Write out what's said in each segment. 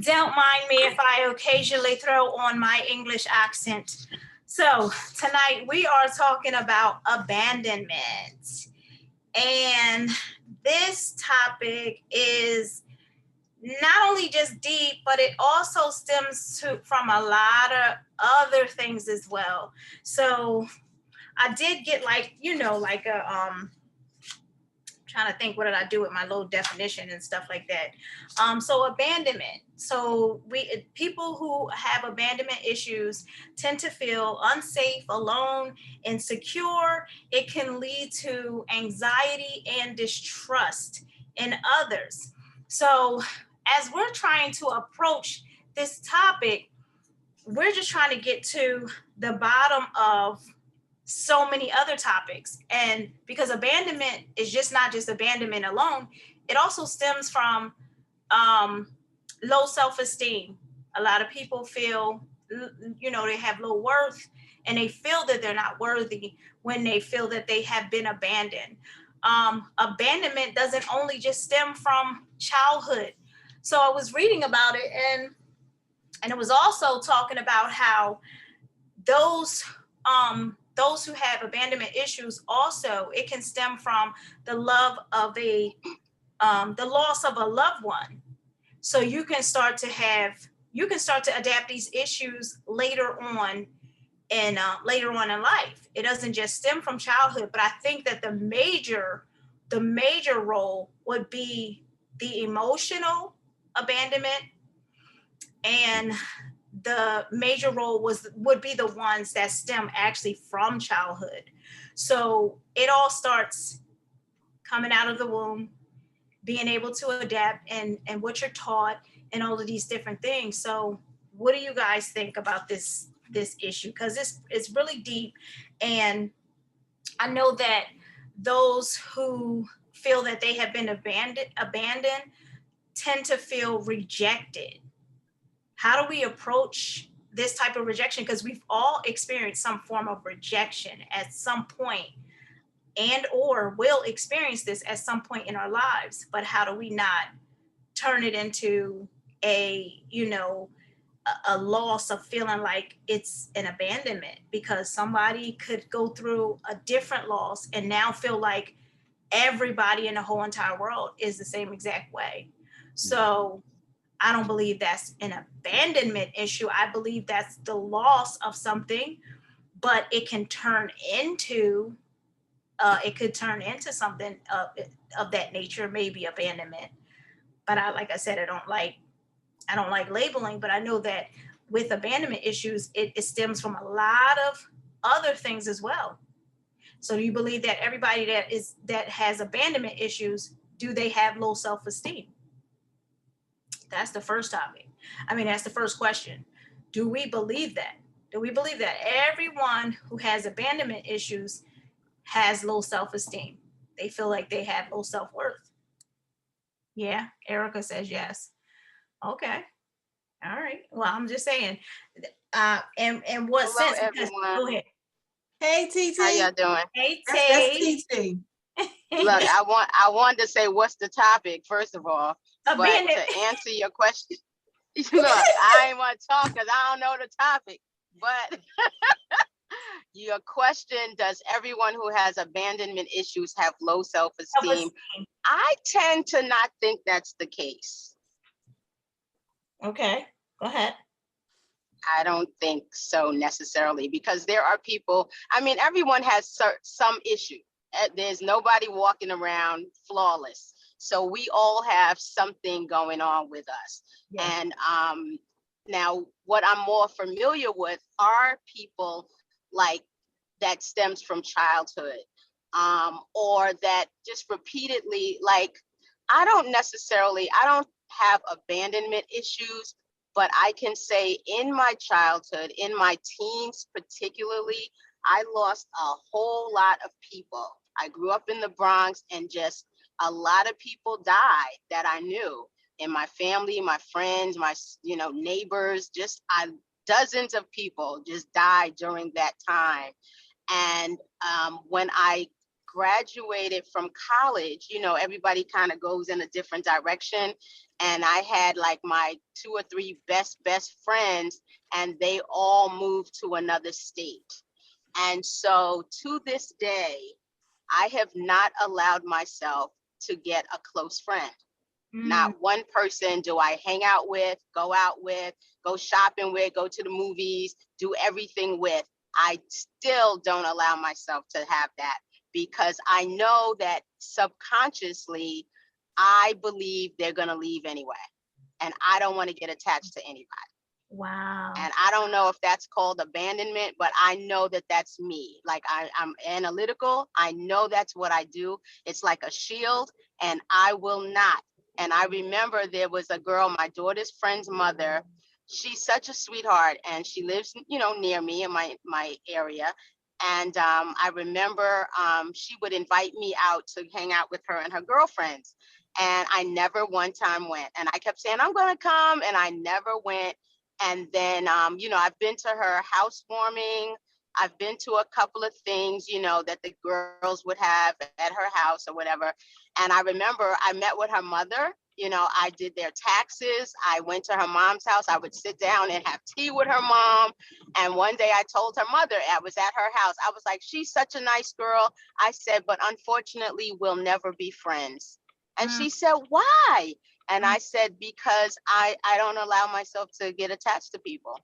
Don't mind me if I occasionally throw on my English accent. So, tonight we are talking about abandonment. And this topic is not only just deep, but it also stems from a lot of other things as well. So, I did get like a trying to think what did I do with my little definition and stuff like that. So abandonment. So we people who have abandonment issues tend to feel unsafe, alone, insecure. It can lead to anxiety and distrust in others. So as we're trying to approach this topic, we're just trying to get to the bottom of so many other topics. And because abandonment is just not just abandonment alone, it also stems from um, low self-esteem. A lot of people feel, they have low worth, and they feel that they're not worthy when they feel that they have been abandoned. Abandonment doesn't only just stem from childhood. So I was reading about it, and it was also talking about how those those who have abandonment issues also, it can stem from the love of the loss of a loved one. So you can start to adapt these issues later on in life. It doesn't just stem from childhood, but I think that the major role would be the emotional abandonment, and the major role would be the ones that stem actually from childhood. So it all starts coming out of the womb, being able to adapt and what you're taught and all of these different things. So what do you guys think about this issue? Because it's really deep, and I know that those who feel that they have been abandoned tend to feel rejected. How do we approach this type of rejection? Because we've all experienced some form of rejection at some point, and or will experience this at some point in our lives. But how do we not turn it into a loss of feeling like it's an abandonment? Because somebody could go through a different loss and now feel like everybody in the whole entire world is the same exact way. So I don't believe that's an abandonment issue. I believe that's the loss of something, but it could turn into something of that nature, maybe abandonment. But like I said, I don't like labeling, but I know that with abandonment issues, it stems from a lot of other things as well. So do you believe that everybody that has abandonment issues, do they have low self-esteem? That's the first topic. I mean, that's the first question. Do we believe that? Do we believe that everyone who has abandonment issues has low self-esteem? They feel like they have low self-worth. Yeah, Erica says yes. Okay. All right. Well, I'm just saying, in what Hello, sense? Because everyone. go ahead. Hey, How TT. y'all doing? Hey, That's Tay. TT. Look, I wanted to say what's the topic first of all, but Abandonment. to answer your question, look, I ain't want to talk because I don't know the topic. But your question: does everyone who has abandonment issues have low self-esteem? Self-esteem. I tend to not think that's the case. Okay. Go ahead. I don't think so necessarily, because there are people, I mean, everyone has some issue. There's nobody walking around flawless. So we all have something going on with us. Yeah. And now what I'm more familiar with are people like that stems from childhood, or that just repeatedly, like, I don't have abandonment issues, but I can say in my childhood, in my teens particularly, I lost a whole lot of people. I grew up in the Bronx, and just a lot of people died that I knew in my family, my friends, my neighbors, dozens of people just died during that time. And when I graduated from college, you know, everybody kind of goes in a different direction. And I had like my 2 or 3 best friends, and they all moved to another state. And so to this day, I have not allowed myself to get a close friend. Not one person do I hang out with, go out with, go shopping with, go to the movies, do everything with. I still don't allow myself to have that, because I know that subconsciously, I believe they're going to leave anyway. And I don't want to get attached to anybody. Wow. And I don't know if that's called abandonment, but I know that that's me. Like I'm analytical. I know that's what I do. It's like a shield, and I will not. And I remember there was a girl, my daughter's friend's mother. She's such a sweetheart, and she lives, you know, near me in my area. And I remember she would invite me out to hang out with her and her girlfriends. And I never one time went. And I kept saying, I'm going to come. And I never went. And then, you know, I've been to her housewarming. I've been to a couple of things, you know, that the girls would have at her house or whatever. And I remember I met with her mother. You know, I did their taxes. I went to her mom's house. I would sit down and have tea with her mom. And one day I told her mother, I was at her house. I was like, she's such a nice girl. I said, but unfortunately, we'll never be friends. And she said, why? And I said, because I don't allow myself to get attached to people.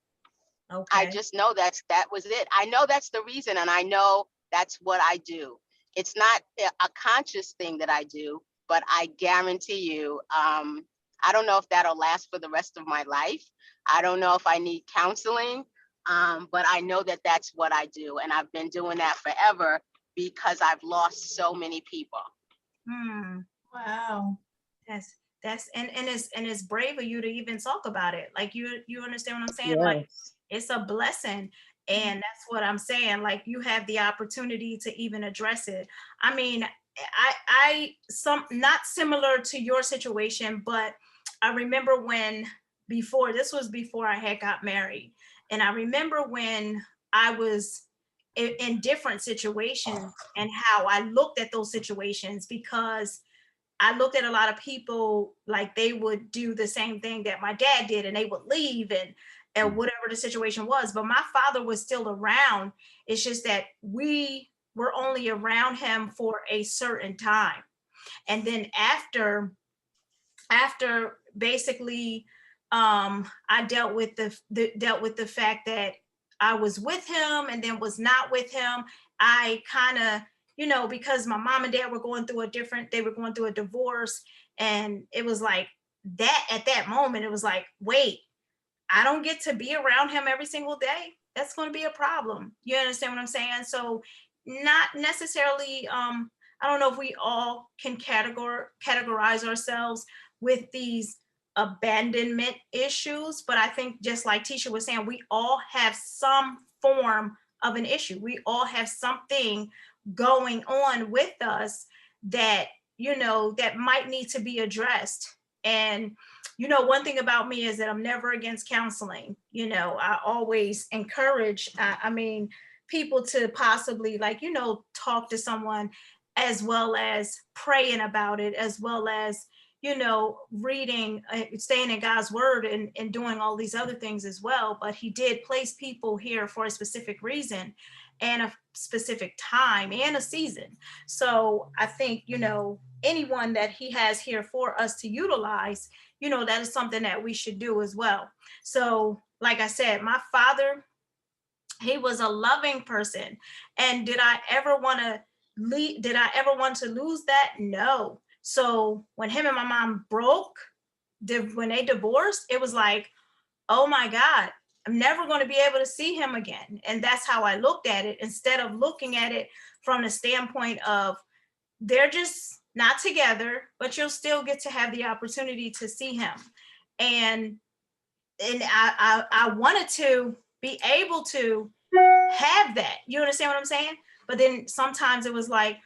Okay. I just know that was it. I know that's the reason. And I know that's what I do. It's not a conscious thing that I do, but I guarantee you, I don't know if that'll last for the rest of my life. I don't know if I need counseling, but I know that that's what I do. And I've been doing that forever because I've lost so many people. Wow. That's and it's brave of you to even talk about it. Like you understand what I'm saying? Yes. Like it's a blessing. And that's what I'm saying. Like you have the opportunity to even address it. I mean, I some not similar to your situation, but I remember when before this was before I had got married. And I remember when I was in different situations and how I looked at those situations, because I looked at a lot of people like they would do the same thing that my dad did, and they would leave and whatever the situation was. But my father was still around. It's just that we were only around him for a certain time. And then after basically I dealt with the fact that I was with him and then was not with him. I kind of, you know, because my mom and dad were going through a divorce, and it was like that at that moment, it was like, wait, I don't get to be around him every single day. That's going to be a problem. You understand what I'm saying? So not necessarily, I don't know if we all can categorize ourselves with these abandonment issues, but I think just like Tisha was saying, we all have some form of an issue. We all have something going on with us that, you know, that might need to be addressed. And, you know, one thing about me is that I'm never against counseling. You know, I always encourage, I mean, people to possibly, like, you know, talk to someone, as well as praying about it, as well as, you know, reading, staying in God's word, and doing all these other things as well. But he did place people here for a specific reason and a specific time and a season. So I think, you know, anyone that he has here for us to utilize, you know, that is something that we should do as well. So like I said, my father, he was a loving person. And did I ever want to lose that? No. So when him and my mom when they divorced, it was like, oh my God, I'm never going to be able to see him again. And that's how I looked at it, instead of looking at it from the standpoint of they're just not together, but you'll still get to have the opportunity to see him. And I wanted to be able to have that. You understand what I'm saying? But then sometimes it was like,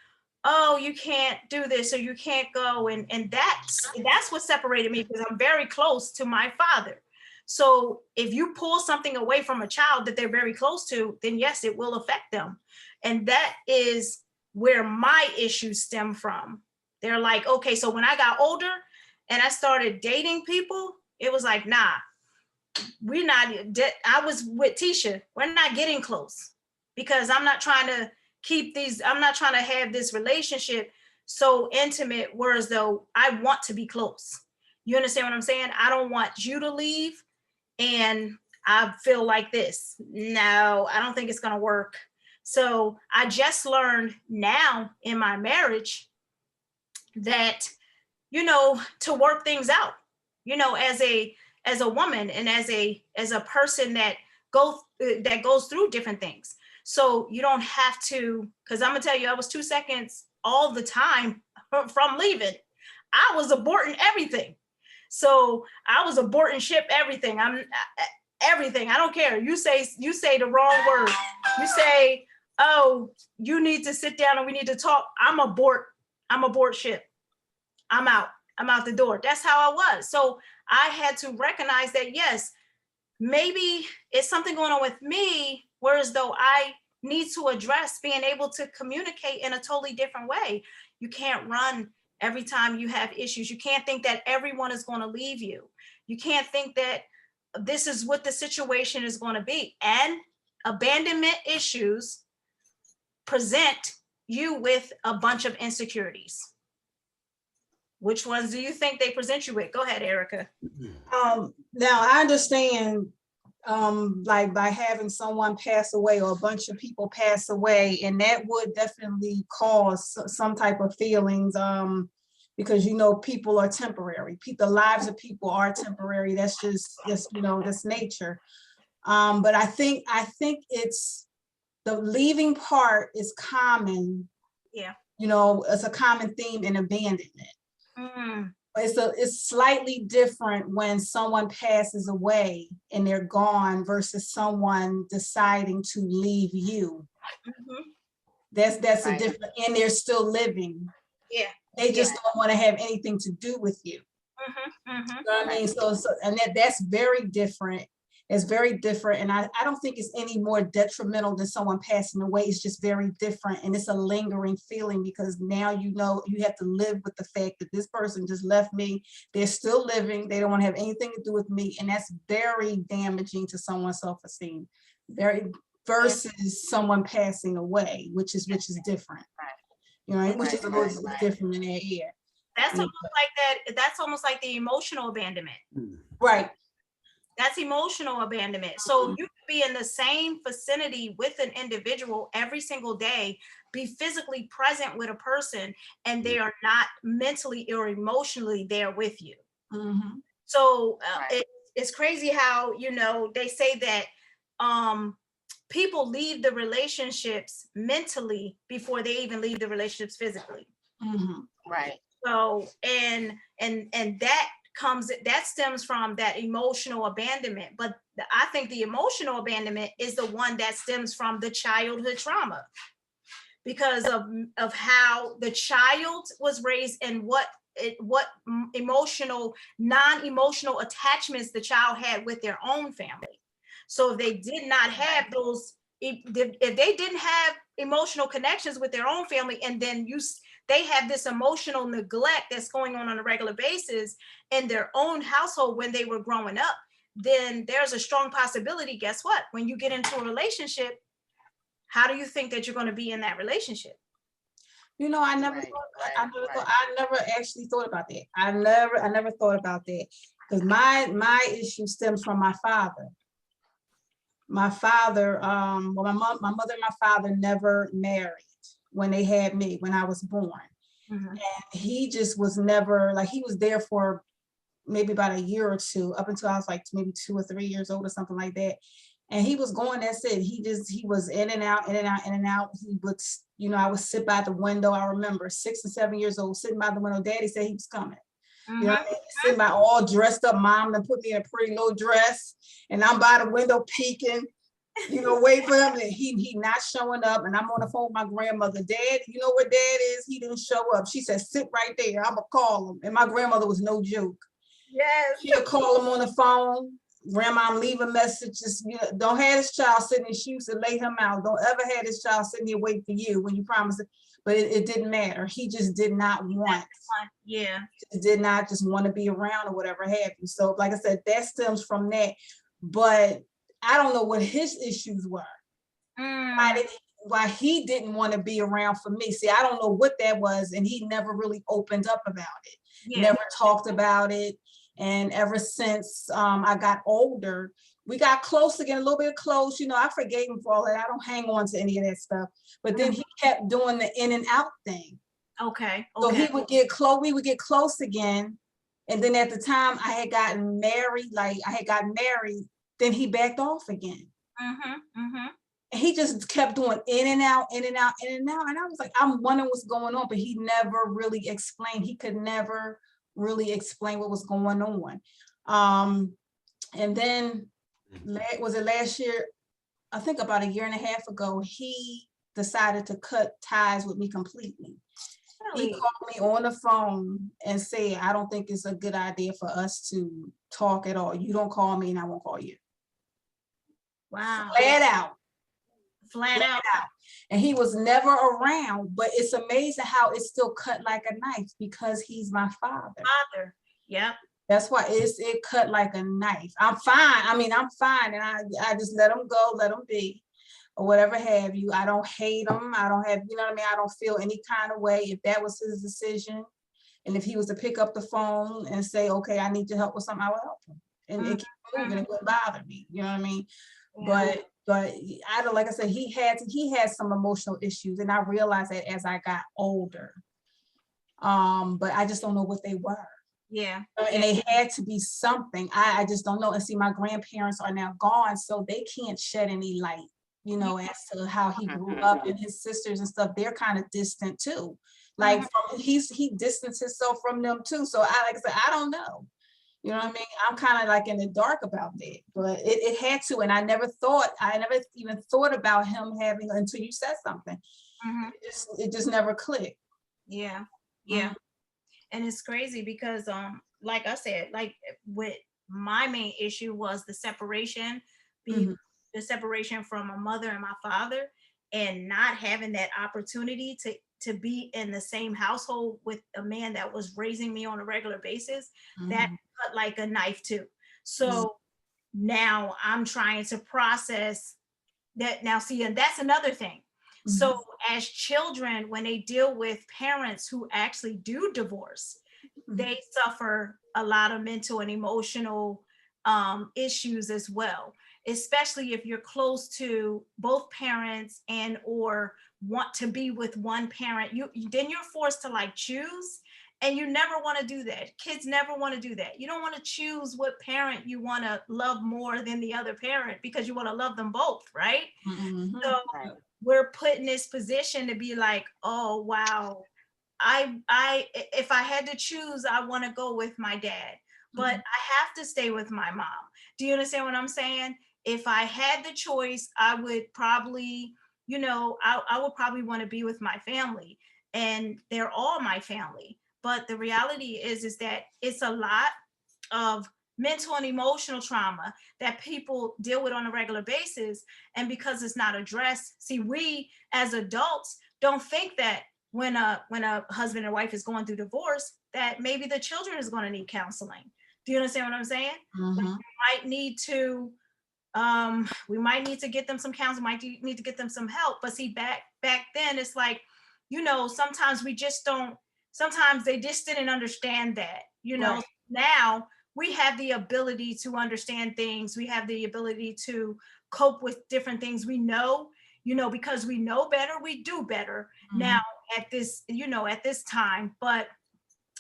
oh, you can't do this, or you can't go. And that's what separated me, because I'm very close to my father. So if you pull something away from a child that they're very close to, then yes, it will affect them. And that is where my issues stem from. They're like, okay, so when I got older and I started dating people, it was like, nah, we're not, I was with Tisha, we're not getting close because I'm not trying to I'm not trying to have this relationship so intimate, whereas though I want to be close. You understand what I'm saying? I don't want you to leave and I feel like this. No, I don't think it's going to work. So I just learned now in my marriage that, to work things out, as a woman and as a person that goes through different things. So you don't have to, because I'm gonna tell you, I was 2 seconds all the time from leaving. I was aborting everything. So I was aborting ship everything. Everything. I don't care. You say the wrong word. You say, oh, you need to sit down and we need to talk. I'm abort ship. I'm out the door. That's how I was. So I had to recognize that, yes, maybe it's something going on with me, whereas though I need to address being able to communicate in a totally different way. You can't run every time you have issues. You can't think that everyone is going to leave you. You can't think that this is what the situation is going to be. And abandonment issues present you with a bunch of insecurities. Which ones do you think they present you with? Go ahead, Erica. Now I understand, like by having someone pass away or a bunch of people pass away, and that would definitely cause some type of feelings, because people are temporary. The lives of people are temporary. That's just that's nature. But I think it's the leaving part is common. Yeah. It's a common theme in abandonment. It's slightly different when someone passes away and they're gone versus someone deciding to leave you. That's a different, and they're still living. Yeah. They just don't want to have anything to do with you. You know what I mean? So and that's very different. It's very different. And I don't think it's any more detrimental than someone passing away. It's just very different. And it's a lingering feeling because now you have to live with the fact that this person just left me. They're still living. They don't want to have anything to do with me. And that's very damaging to someone's self-esteem. Versus someone passing away, which is different. Which is a little different in that area. That's almost like that. That's almost like the emotional abandonment. Right. That's emotional abandonment. So you could be in the same vicinity with an individual every single day, be physically present with a person, and they are not mentally or emotionally there with you. So it's crazy how, they say that people leave the relationships mentally before they even leave the relationships physically. Right. So, and that stems from that emotional abandonment. But I think the emotional abandonment is the one that stems from the childhood trauma because of how the child was raised and what emotional, non-emotional attachments the child had with their own family. So if they did not have those, if they didn't have emotional connections with their own family, and then they have this emotional neglect that's going on a regular basis in their own household when they were growing up, then there's a strong possibility, guess what? When you get into a relationship, how do you think that you're going to be in that relationship? I never actually thought about that. I never thought about that because my issue stems from my father. My father, my mother and my father never married when they had me, when I was born. And he just was never, like, he was there for maybe about a year or two, up until I was like maybe 2 or 3 years old or something like that. And he was going, that's it. He was in and out, in and out, in and out. He would, I would sit by the window. I remember 6 and 7 years old, sitting by the window. Daddy said he was coming. You know what I mean? Sitting by all dressed up. Mom then put me in a pretty little dress, and I'm by the window peeking, wait for him. And he not showing up. And I'm on the phone with my grandmother. Dad, you know where Dad is? He didn't show up. She said, sit right there. I'm gonna call him. And my grandmother was no joke. Yes. She'll call him on the phone. Grandma, leave a message. Just, don't have this child sitting in shoes and lay him out. Don't ever have this child sitting here waiting for you when you promise it. but it didn't matter. He just did not want, Yeah. did not just want to be around or whatever have you. So like I said, that stems from that. But I don't know what his issues were. Why he didn't want to be around for me. See, I don't know what that was, and he never really opened up about it. Yeah. Never talked about it. And ever since I got older, we got close again, a little bit close. You know, I forgave him for all that. I don't hang on to any of that stuff. But then he kept doing the in and out thing. Okay. So he would get close, we would get close again. And then at the time I had gotten married, then he backed off again. And he just kept doing in and out, in and out, in and out. And I was like, I'm wondering what's going on, but he never really explained. He could never really explain what was going on. And then was it last year? I think about a year and a half ago, he decided to cut ties with me completely. Really? He called me on the phone and said, I don't think it's a good idea for us to talk at all. You don't call me and I won't call you. Wow. Flat out. And he was never around, but it's amazing how it's still cut like a knife because he's my father. Yep. That's why it cut like a knife. I'm fine. I mean, I'm fine. And I just let him go, let him be, or whatever have you. I don't hate him. I don't have, you know what I mean? I don't feel any kind of way. If that was his decision, and if he was to pick up the phone and say, okay, I need your help with something, I would help him. And it keep moving, it wouldn't bother me. You know what I mean? Yeah. But I don't, like I said, he had some emotional issues, and I realized that as I got older. But I just don't know what they were. Yeah. And they had to be something. I just don't know. And see, my grandparents are now gone, so they can't shed any light, you know, as to how he grew up, and his sisters and stuff, they're kind of distant too. Like he distanced himself from them too. So like I said, I don't know. You know what I mean? I'm kind of like in the dark about that, but it had to. And I never even thought about him having, until you said something. It just never clicked. Yeah. Yeah. And it's crazy because, like I said, like with my main issue was the separation, the separation from my mother and my father, and not having that opportunity to be in the same household with a man that was raising me on a regular basis. That cut like a knife too. So now I'm trying to process that. Now, see, and that's another thing. So as children, when they deal with parents who actually do divorce, they suffer a lot of mental and emotional issues as well, especially if you're close to both parents and or want to be with one parent. Then you're forced to like choose, and you never want to do that. Kids never want to do that. You don't want to choose what parent you want to love more than the other parent because you want to love them both, right? So we're put in this position to be like, oh wow, if I had to choose, I want to go with my dad, but I have to stay with my mom. Do you understand what I'm saying? If I had the choice, I would probably, you know, I would probably want to be with my family, and they're all my family. But the reality is that it's a lot of mental and emotional trauma that people deal with on a regular basis. And because it's not addressed, see, we as adults don't think that when a husband and wife is going through divorce, that maybe the children is going to need counseling. Do you understand what I'm saying? Like we might need to get them some counseling, might need to get them some help. But see, back then, it's like, you know, sometimes they just didn't understand that, you know. Right. Now we have the ability to understand things. We have the ability to cope with different things. We know, you know, because we know better, we do better now at this, you know, at this time. But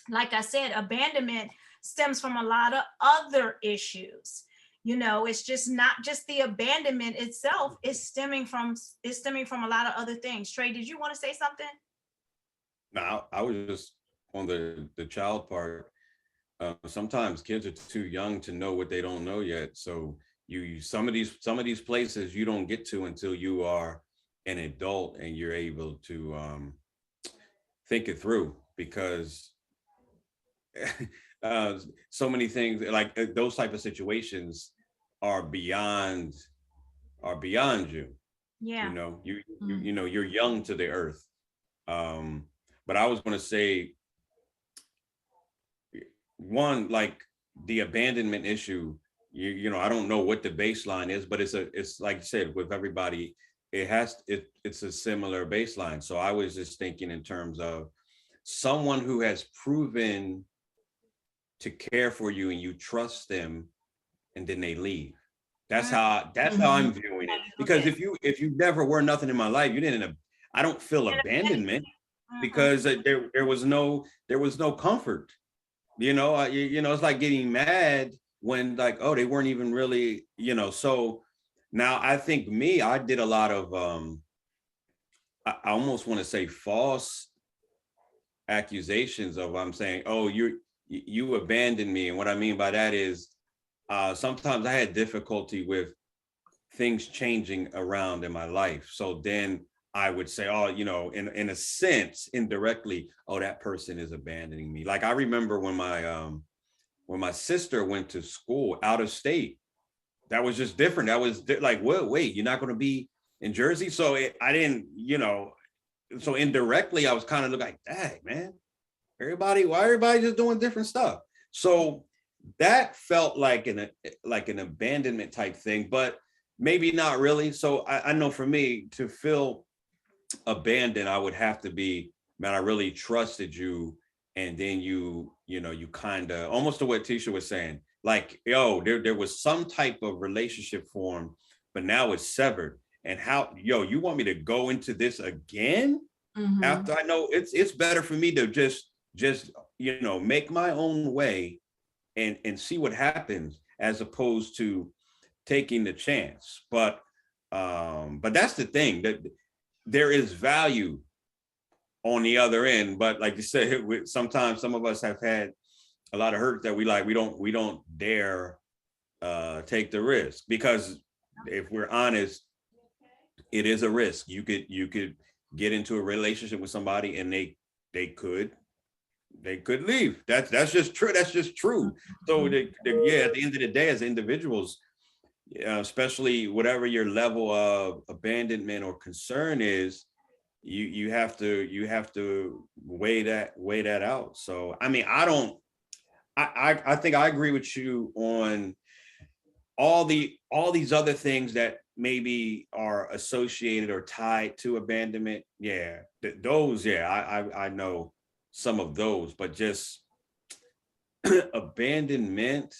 like I said, abandonment stems from a lot of other issues. You know, it's just not just the abandonment itself. It's stemming from a lot of other things. Trey, did you want to say something? No, I was just on the child part. Sometimes kids are too young to know what they don't know yet. So some of these places you don't get to until you are an adult and you're able to think it through, because so many things like those type of situations are beyond you. Yeah. You know, you know, you're young to the earth. But I was going to say, one, like the abandonment issue, you know, I don't know what the baseline is, but it's like you said, with everybody, it's a similar baseline. So I was just thinking in terms of someone who has proven to care for you and you trust them, and then they leave. That's how I'm viewing it. Because if you never were nothing in my life, you didn't. I don't feel abandonment, because there was no comfort. You know, it's like getting mad when, like, oh, they weren't even really, you know. So now I think I did a lot of I almost want to say false accusations of, I'm saying, oh, you abandoned me. And what I mean by that is sometimes I had difficulty with things changing around in my life. So then I would say, oh, you know, in a sense, indirectly, oh, that person is abandoning me. Like I remember when my sister went to school out of state, that was just different. That was like, wait, you're not going to be in Jersey? So I didn't, you know, so indirectly, I was kind of like, dang, man, why everybody just doing different stuff? So that felt like an abandonment type thing, but maybe not really. So I know for me to feel abandoned, I would have to be, man, I really trusted you, and then you kind of, almost to what Tisha was saying, like, yo, there was some type of relationship formed, but now it's severed. And how, you want me to go into this again after I know it's better for me to just make my own way and see what happens, as opposed to taking the chance. But that's the thing, that there is value on the other end. But like you said, sometimes some of us have had a lot of hurt that we don't dare take the risk, because if we're honest, it is a risk. You could get into a relationship with somebody and they could leave. That's just true. That's just true. So at the end of the day, as individuals, especially whatever your level of abandonment or concern is, you have to weigh that out. So I mean, I think I agree with you on all these other things that maybe are associated or tied to abandonment. Yeah, those, I know some of those, but just abandonment,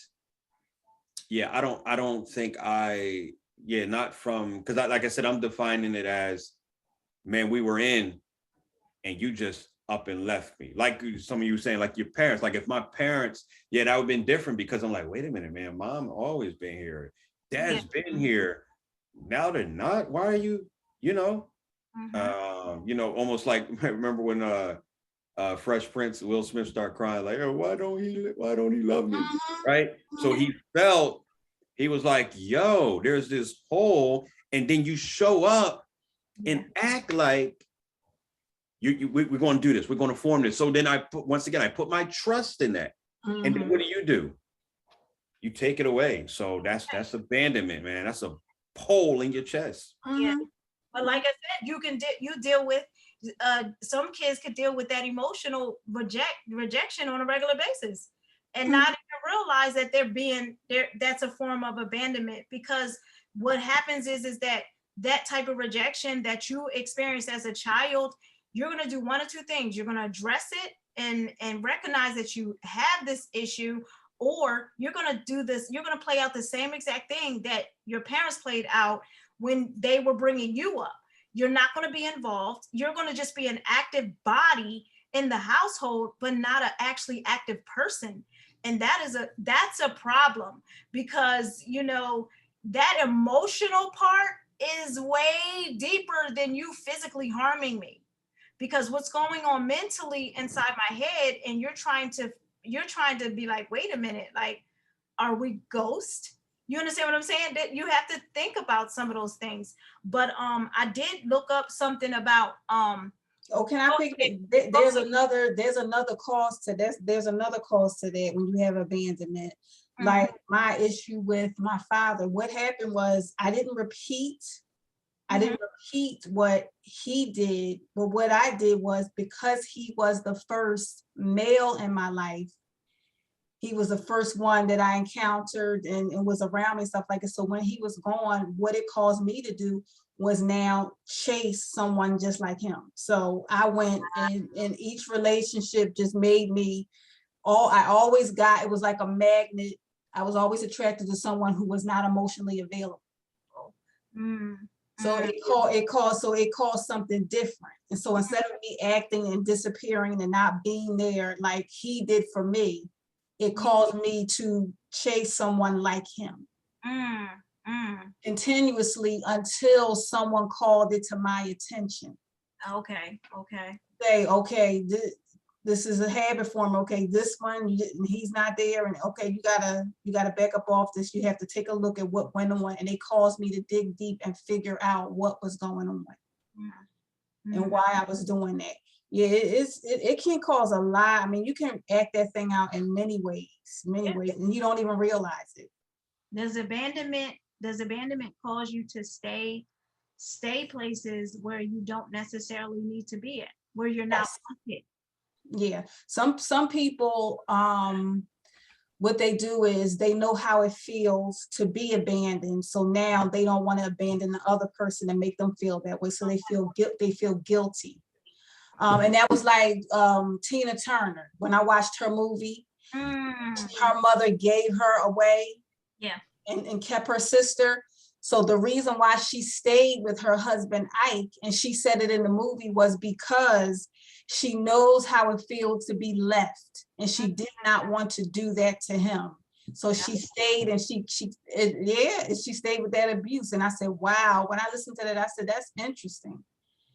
I don't think not from, because like I said, I'm defining it as, man, we were in and you just up and left me. Like some of you saying, like your parents, like if my parents, that would have been different, because I'm like, wait a minute, man, mom always been here, dad's been here, now they're not. Why are you, almost like, remember when Fresh Prince, Will Smith started crying, like, oh, why don't he love me? Right? So he was like, yo, there's this hole, and then you show up and act like we're going to do this, we're going to form this. So then I put my trust in that. And then what do? You take it away. So that's abandonment, man. That's a pole in your chest. Yeah. But like I said, you deal with some kids could deal with that emotional rejection on a regular basis and not even realize that that's a form of abandonment. Because what happens is that type of rejection that you experienced as a child, you're going to do one or two things. You're going to address it and recognize that you have this issue, or you're going to do this. You're going to play out the same exact thing that your parents played out when they were bringing you up. You're not going to be involved. You're going to just be an active body in the household, but not an actually active person. And that's a problem, because, that emotional part is way deeper than you physically harming me. Because what's going on mentally inside my head, and you're trying to be like, wait a minute, like, are we ghosts? You understand what I'm saying? That you have to think about some of those things. But I did look up something about can I pick it? There's another cause to this. There's another cause to that when you have abandonment. Like my issue with my father, what happened was I didn't repeat I didn't repeat what he did, but what I did was, because he was the first male in my life, he was the first one that I encountered and was around me and stuff like that. So when he was gone, what it caused me to do was now chase someone just like him. So I went in each relationship just made me I always got, it was like a magnet. I was always attracted to someone who was not emotionally available. So it caused something different. And so instead of me acting and disappearing and not being there like he did for me, it caused me to chase someone like him continuously until someone called it to my attention. Okay. Say, okay, this is a habit form. Okay, this one, he's not there, and okay, you gotta back up off this. You have to take a look at what went on, and it caused me to dig deep and figure out what was going on and why I was doing that. Yeah, it can cause a lot. I mean, you can act that thing out in many ways, and you don't even realize it. Does abandonment cause you to stay places where you don't necessarily need to be at, where you're not wanted? Yeah, some people, what they do is they know how it feels to be abandoned, so now they don't want to abandon the other person and make them feel that way, so they feel guilty. And that was like Tina Turner. When I watched her movie, her mother gave her away, and kept her sister. So the reason why she stayed with her husband Ike, and she said it in the movie, was because she knows how it feels to be left, and she did not want to do that to him. So she stayed, and she stayed with that abuse. And I said, wow. When I listened to that, I said, that's interesting.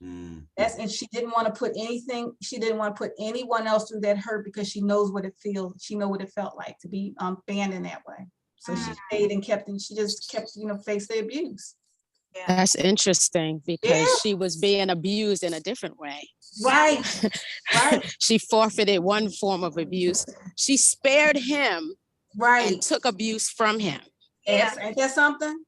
And she didn't want to put anyone else through that hurt, because she knows what it feels. She know what it felt like to be abandoned that way. So she stayed and she just kept, face the abuse. That's interesting, because she was being abused in a different way. Right. She forfeited one form of abuse. She spared him and took abuse from him. Ain't that something?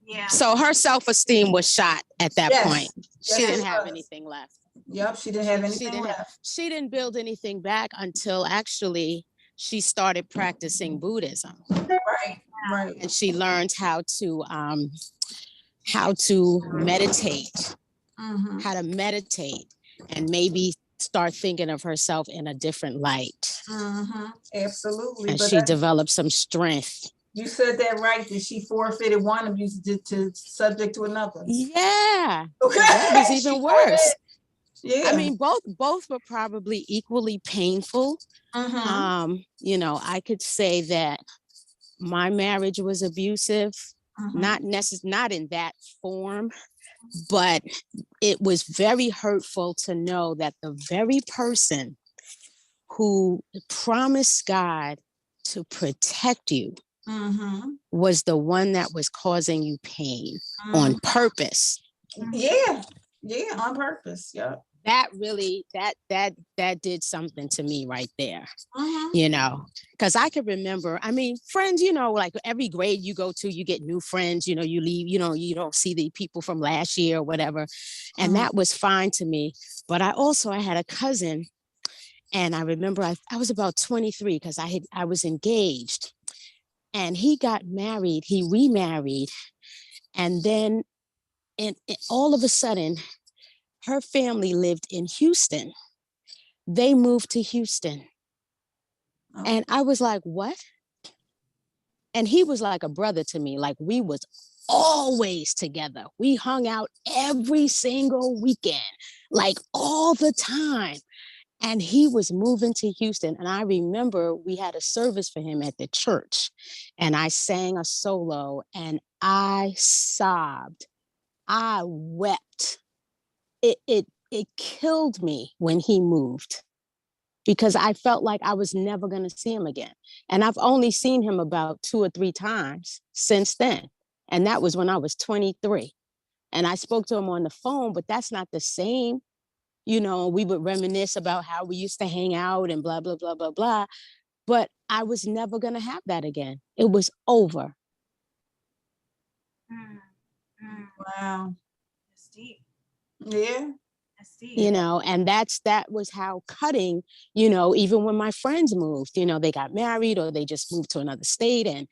Yeah. So her self-esteem was shot at that point. She didn't have anything left. Yep, she didn't have anything left. She didn't build anything back until actually she started practicing Buddhism. Right. And she learned how to meditate, how to meditate, and maybe start thinking of herself in a different light. Absolutely. And she developed some strength. You said that right, that she forfeited one abuse to subject to another. Yeah. That was even worse. Yeah. I mean, both were probably equally painful. I could say that my marriage was abusive, not in that form, but it was very hurtful to know that the very person who promised God to protect you was the one that was causing you pain on purpose. Yeah, on purpose. Yeah. That really, that did something to me right there, because I could remember, I mean, friends, like every grade you go to, you get new friends, you leave, you don't see the people from last year or whatever. And that was fine to me. But I had a cousin, and I remember I was about 23 because I was engaged, and he got married, he remarried. And then all of a sudden, her family lived in Houston. They moved to Houston. And I was like, what? And he was like a brother to me. Like, we was always together. We hung out every single weekend, like all the time. And he was moving to Houston. And I remember we had a service for him at the church. And I sang a solo, and I sobbed. I wept. It killed me when he moved, because I felt like I was never going to see him again. And I've only seen him about 2 or 3 times since then. And that was when I was 23. And I spoke to him on the phone, but that's not the same. We would reminisce about how we used to hang out and blah, blah, blah, blah, blah. But I was never going to have that again. It was over. Wow. deep. Yeah. That's deep. You know, and that was how cutting, you know, even when my friends moved, you know, they got married or they just moved to another state, and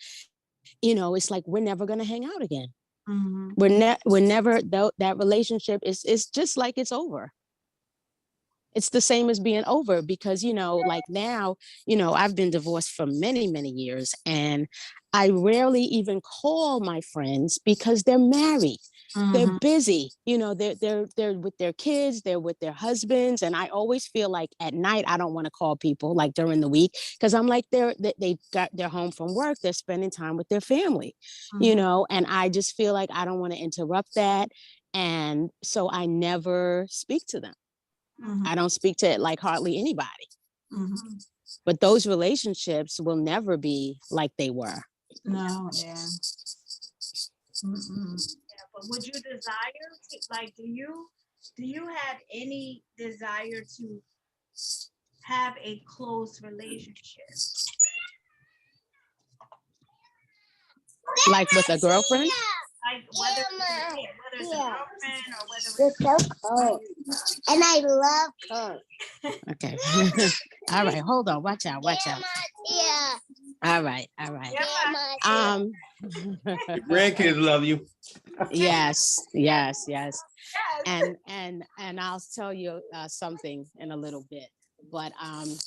you know, it's like we're never going to hang out again. Mhm. We're never that relationship is just like it's over. It's the same as being over, because, you know, like now, you know, I've been divorced for many, many years, and I rarely even call my friends because they're married. They're Mhm. busy, you know, they're with their kids, they're with their husbands. And I always feel like at night, I don't want to call people like during the week, because I'm like, they're home from work, they're spending time with their family, you Mhm. know, and I just feel like I don't want to interrupt that. And so I never speak to them. Mhm. I don't speak to like hardly anybody. Mhm. But those relationships will never be like they were. No, yeah. Mm-mm. Yeah, but would you desire to, like, do you have any desire to have a close relationship? Like with a girlfriend? Like whether whether it's a girlfriend or whether You're it's so cold. And I love cold. Okay. All right. Hold on. Watch out. Watch out. Yeah. All right. All right. yeah, Um Your grandkids love you. yes, yes, yes. yes. And I'll tell you something in a little bit. But I would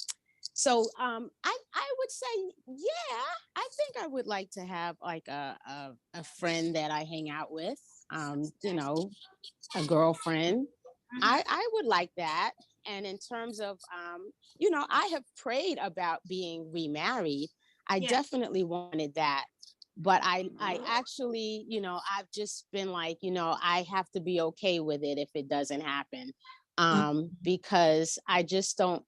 say, yeah, I think I would like to have like a friend that I hang out with. You know, a girlfriend. I would like that. And in terms of you know, I have prayed about being remarried. I Yeah. definitely wanted that. But I actually, you know, I've just been like, you know, I have to be okay with it if it doesn't happen. Because I just don't,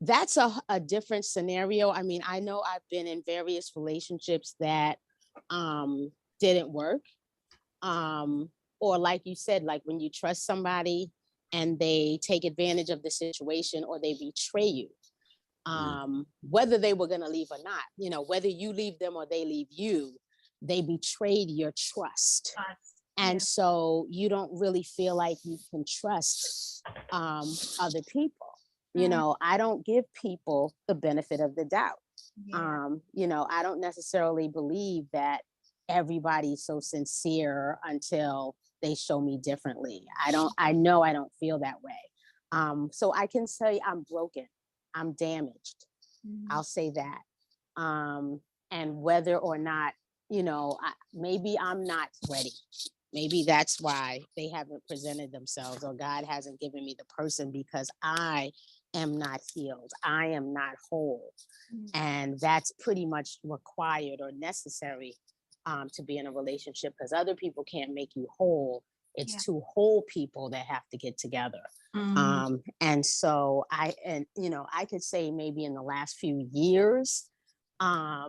that's a different scenario. I mean, I know I've been in various relationships that didn't work. Um, or like you said, like when you trust somebody and they take advantage of the situation or they betray you, whether they were going to leave or not, you know, whether you leave them or they leave you, they betrayed your trust. And so you don't really feel like you can trust other people. You know, I don't give people the benefit of the doubt. You know, I don't necessarily believe that everybody's so sincere until they show me differently. I know I don't feel that way. So I can say I'm broken, I'm damaged. I'll say that. And whether or not, you know, maybe I'm not ready. Maybe that's why they haven't presented themselves, or God hasn't given me the person, because I am not healed. I am not whole. And that's pretty much required or necessary to be in a relationship, because other people can't make you whole. It's two whole people that have to get together. And so you know, I could say maybe in the last few years, I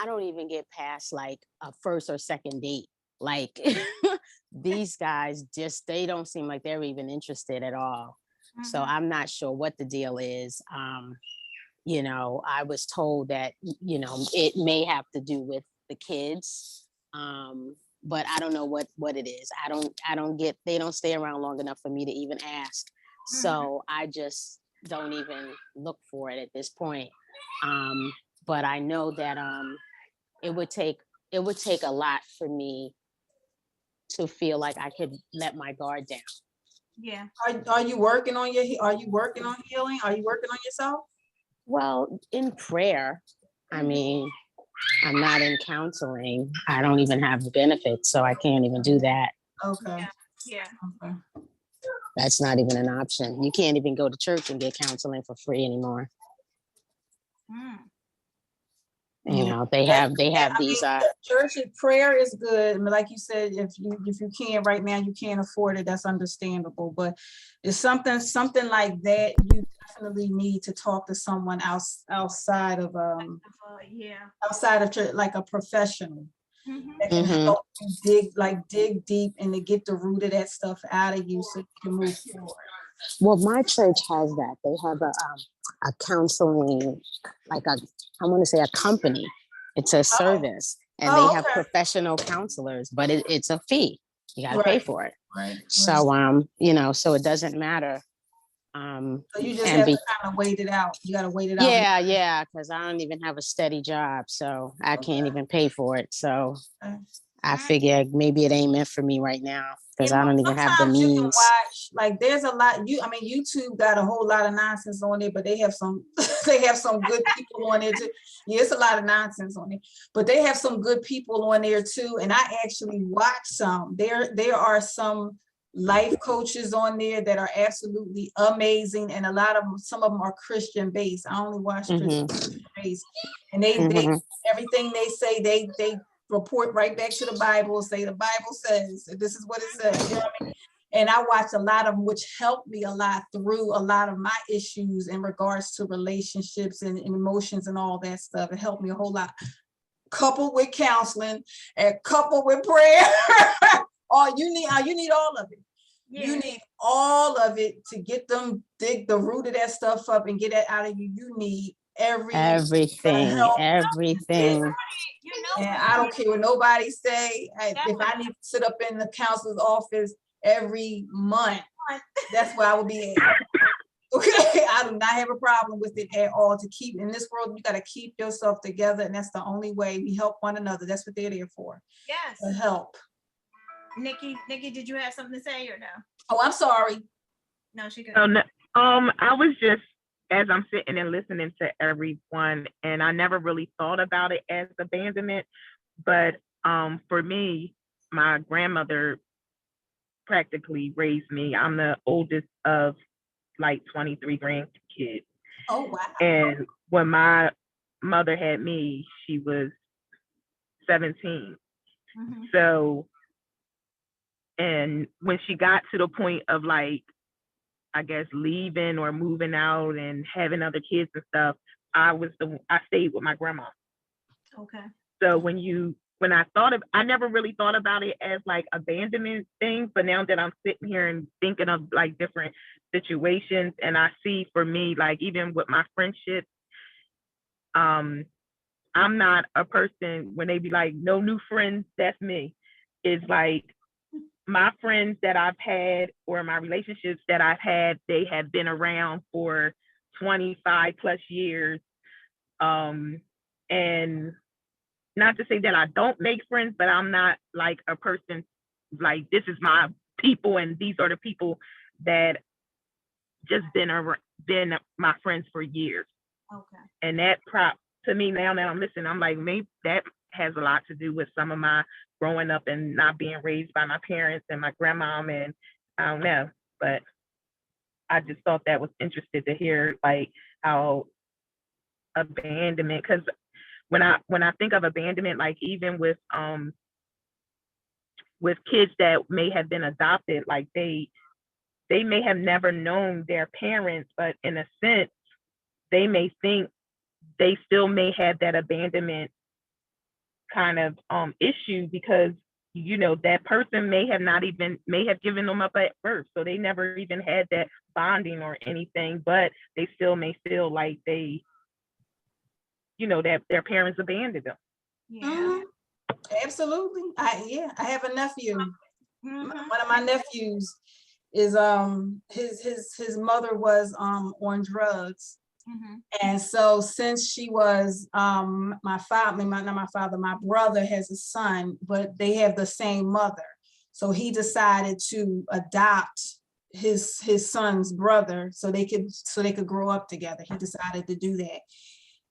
don't even get past like a first or second date. Like these guys just, they don't seem like they're even interested at all. So I'm not sure what the deal is. You know, I was told that, you know, it may have to do with the kids. But I don't know what it is. They don't stay around long enough for me to even ask. So I just don't even look for it at this point. But I know that it would take a lot for me to feel like I could let my guard down. Yeah. Are you working on are you working on healing? Are you working on yourself? Well, in prayer, I mean, I'm not in counseling. I don't even have benefits, so I can't even do that. Okay. Yeah. Okay. That's not even an option. You can't even go to church and get counseling for free anymore. You know, they have these church prayer is good. I mean, like you said, if you can't right now, you can't afford it, that's understandable. But it's something like that, you definitely need to talk to someone outside of outside of church, like a professional that can help you dig deep and to get the root of that stuff out of you so you can move forward. Well, my church has that. They have a counseling, like I want to say a company. It's a service, and they have professional counselors, but it's a fee. You got to pay for it. Right. So, you know, so it doesn't matter. So you just and have be- to kind of wait it out. You got to wait it out. yeah, because I don't even have a steady job, so I can't even pay for it. So Okay. I figure maybe it ain't meant for me right now because Yeah, I don't even have the sometimes you can means. watch, like there's a lot, I mean, YouTube got a whole lot of nonsense on there, but they have some, they have some good people on there too. Yeah, it's a lot of nonsense on there, but they have some good people on there too. And I actually watch some. There are some life coaches on there that are absolutely amazing. And some of them are Christian based. I only watch Christian based. And they everything they say, they report right back to the Bible, say the Bible says, this is what it says. You know what I mean? And I watch a lot of them, which helped me a lot through a lot of my issues in regards to relationships and emotions and all that stuff. It helped me a whole lot. Coupled with counseling and coupled with prayer. You need all of it. Yeah. You need all of it to get them, dig the root of that stuff up and get it out of you. You need everything. And I don't care what nobody say. If I need to sit up in the counselor's office every month, that's where I would be at. Okay, I do not have a problem with it at all. To keep in this world, you got to keep yourself together, and that's the only way we help one another. That's what they're there for. Yes. To help. Nikki, did you have something to say or no? Oh, I'm sorry. No, she could. Oh, no, I was just, as I'm sitting and listening to everyone, and I never really thought about it as abandonment, but for me, my grandmother practically raised me. I'm the oldest of like 23 grandkids. Oh, wow. And when my mother had me, she was 17. Mm-hmm. So, and when she got to the point of like, I guess leaving or moving out and having other kids and stuff, I stayed with my grandma. Okay. So I never really thought about it as like abandonment thing, but now that I'm sitting here and thinking of like different situations, and I see for me, like even with my friendships, I'm not a person when they be like, no new friends, that's me. It's like my friends that I've had or my relationships that I've had, they have been around for 25 plus years. And not to say that I don't make friends, but I'm not like a person like this is my people and these are the people that just been my friends for years. Okay. And that to me now that I'm listening, I'm like, maybe that has a lot to do with some of my growing up and not being raised by my parents and my grandmom, and I don't know, but I just thought that was interesting to hear like how abandonment, because when I think of abandonment, like even with kids that may have been adopted, like they may have never known their parents, but in a sense, they may think they still may have that abandonment kind of issue because that person may have given them up at birth, so they never even had that bonding or anything, but they still may feel like they that their parents abandoned them. Yeah. Absolutely. I have a nephew. Mm-hmm. One of my nephews is his mother was on drugs. Mm-hmm. And so since she was my brother has a son, but they have the same mother. So he decided to adopt his son's brother so they could grow up together. He decided to do that.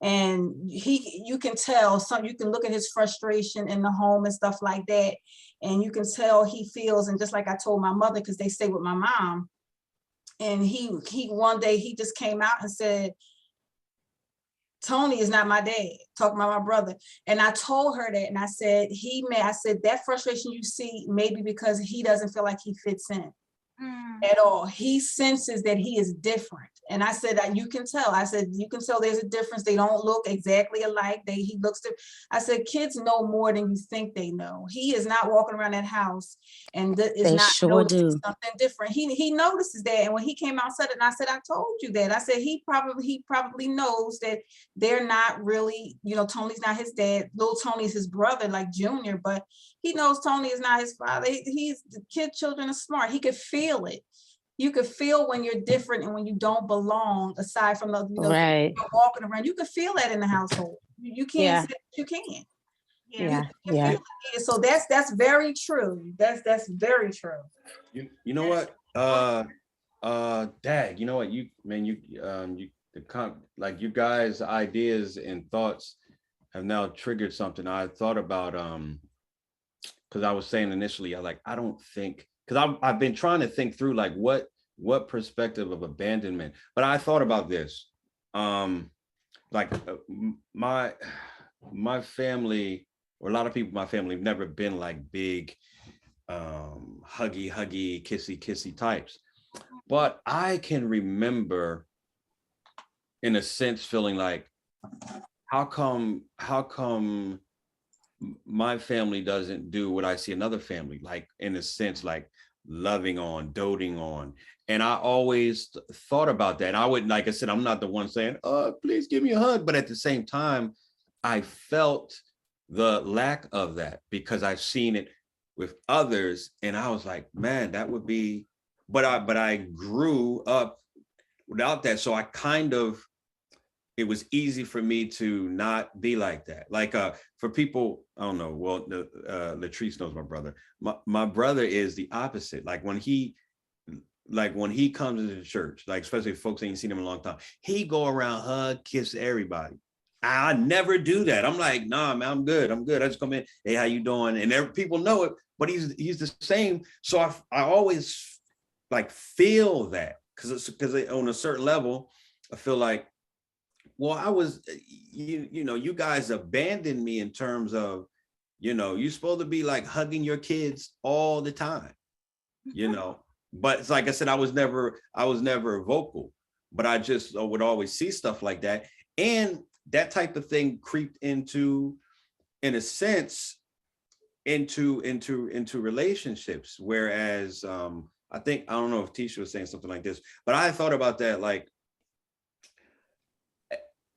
And you can tell you can look at his frustration in the home and stuff like that. And you can tell he feels, and just like I told my mother, because they stay with my mom, and he one day he just came out and said, Tony is not my dad, talking about my brother. And I told her that, and I said, that frustration you see maybe because he doesn't feel like he fits in at all. He senses that he is different. And I said that you can tell. I said, you can tell there's a difference. They don't look exactly alike. He looks different. I said, kids know more than you think they know. He is not walking around that house and is They not sure noticing do. something different. He notices that. And when he came out and said it, and I said, I told you that. I said, he probably knows that they're not really, you know, Tony's not his dad. Little Tony's his brother, like Junior, but he knows Tony is not his father. He's the children are smart. He could feel it. You could feel when you're different and when you don't belong, aside from the, you know, Right. you're walking around. You can feel that in the household. You can't Yeah. say that you can. Yeah. You Yeah. feel it. So that's very true. That's very true. You know what? Dad, you know what? Like you guys' ideas and thoughts have now triggered something. I thought about because I was saying initially, I don't think, because I've been trying to think through like what perspective of abandonment, but I thought about this. My family, or a lot of people in my family, have never been like big huggy, kissy types. But I can remember, in a sense, feeling like, how come my family doesn't do what I see another family, like, in a sense, like loving on, doting on. And I always thought about that. And I would, like I said, I'm not the one saying, oh, please give me a hug. But at the same time, I felt the lack of that because I've seen it with others. And I was like, man, that would be, but I grew up without that. So I kind of, it was easy for me to not be like that. Like for people, I don't know, well, Latrice knows my brother. My brother is the opposite. Like when he comes into the church, like especially if folks ain't seen him in a long time, he go around, hug, kiss everybody. I never do that. I'm like, nah, man, I'm good. I just come in, hey, how you doing? And people know it, but he's the same. So I always like feel that because on a certain level, I feel like, well, I was, you know, you guys abandoned me in terms of, you know, you're supposed to be like hugging your kids all the time, you know, but it's like I said, I was never vocal, but I just would always see stuff like that. And that type of thing creeped into, in a sense, into relationships. Whereas I don't know if Tisha was saying something like this, but I thought about that, like,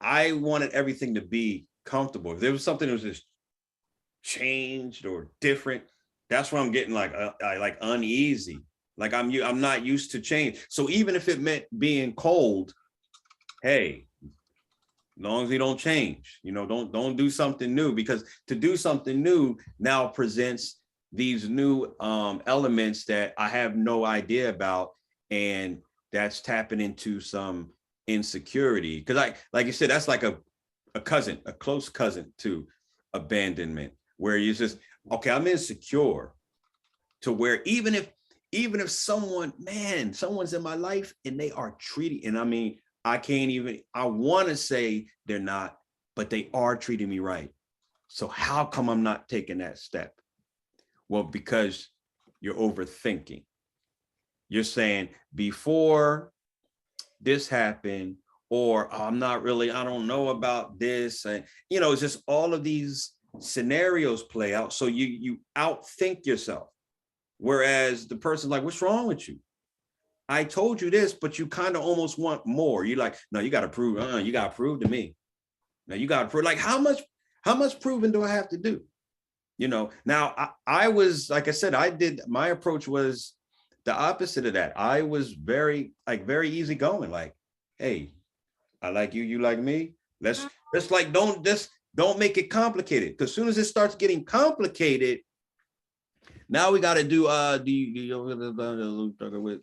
I wanted everything to be comfortable. If there was something that was just changed or different, that's where I'm getting like uneasy. Like I'm not used to change. So even if it meant being cold, hey, as long as we don't change, you know, don't do something new, because to do something new now presents these new elements that I have no idea about, and that's tapping into some insecurity. Because like you said, that's like a close cousin to abandonment, where you just, okay, I'm insecure to where even if someone's in my life and they are treating, and I mean, I want to say they're not, but they are treating me right. So how come I'm not taking that step? Well, because you're overthinking. You're saying, before this happened, or I don't know about this. And, you know, it's just all of these scenarios play out. So you outthink yourself. Whereas the person's like, what's wrong with you? I told you this, but you kind of almost want more. You're like, no, you got to prove, you got to prove to me. Now you got to prove, like, how much proving do I have to do? You know, now I was, like I said, my approach was the opposite of that. I was very easygoing, like, hey, I like you, you like me. Let's like, don't make it complicated. Because as soon as it starts getting complicated, now we got to do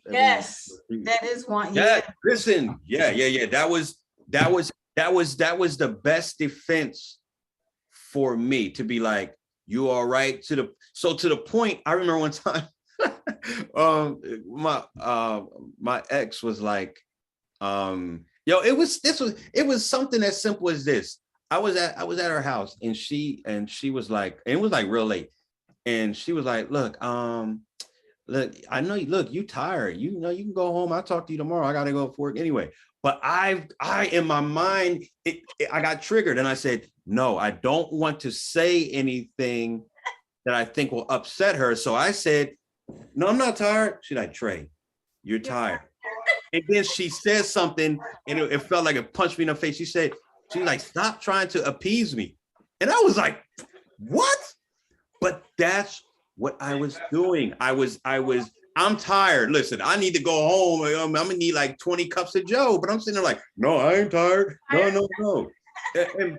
Yes, that is one. Yeah, listen, yeah. That was the best defense for me, to be like, you all right? To the point, I remember one time, my ex was like, it was something as simple as this. I was at her house, and she was like, and it was like real late, and she was like, look, I know, look, you tired, you know, you can go home, I'll talk to you tomorrow, I gotta go for work anyway. But I in my mind, I got triggered and I said, no, I don't want to say anything that I think will upset her. So I said, no, I'm not tired. She's like, Trey, you're tired. And then she said something and it felt like it punched me in the face. She's like, stop trying to appease me. And I was like, what? But that's what I was doing. I'm tired. Listen, I need to go home. I'm gonna need like 20 cups of Joe, but I'm sitting there like, no, I ain't tired. No.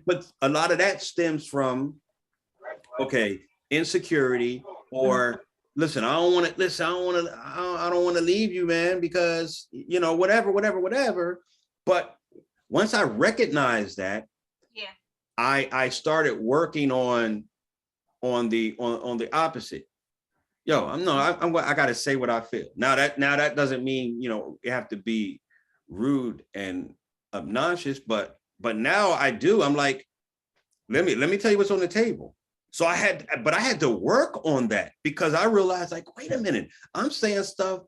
But a lot of that stems from, okay, insecurity or listen, I don't want to leave you, man, because you know, whatever. But once I recognized that, yeah, I started working on the opposite. Yo, I gotta say what I feel. Now that doesn't mean, you know, you have to be rude and obnoxious, but now I do. I'm like, let me tell you what's on the table. So I had to work on that because I realized, like, wait a minute, I'm saying stuff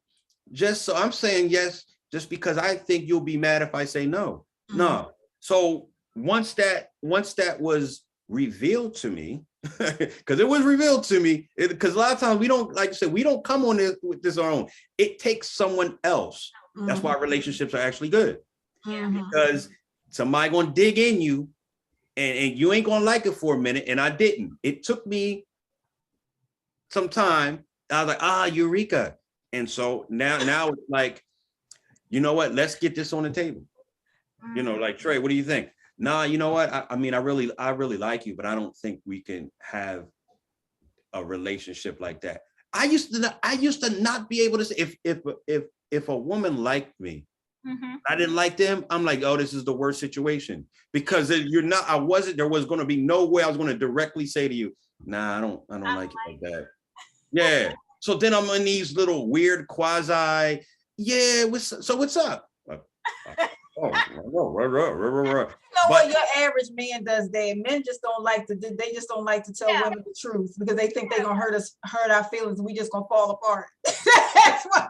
I'm saying yes just because I think you'll be mad if I say no. Mm-hmm. No. So once that was revealed to me, because it was revealed to me, because a lot of times we don't, like you said, we don't come on this with this our own. It takes someone else. Mm-hmm. That's why relationships are actually good. Mm-hmm. Because somebody gonna dig in you and you ain't gonna like it for a minute. And I didn't. It took me some time. I was like, eureka. And so now it's like, you know what? Let's get this on the table. Mm-hmm. You know, like, Trey, what do you think? Nah, you know what? I mean, I really like you, but I don't think we can have a relationship like that. I used to not be able to say if a woman liked me, mm-hmm. I didn't like them. I'm like, oh, this is the worst situation because there was going to be no way I was going to directly say to you, nah, I don't like it like that. Yeah. So then I'm in these little weird quasi. Yeah. What's up? Oh, what? Your average man does that. Men just don't like to. They just don't like to tell women the truth because they think they're gonna hurt our feelings. And we just gonna fall apart. That's why.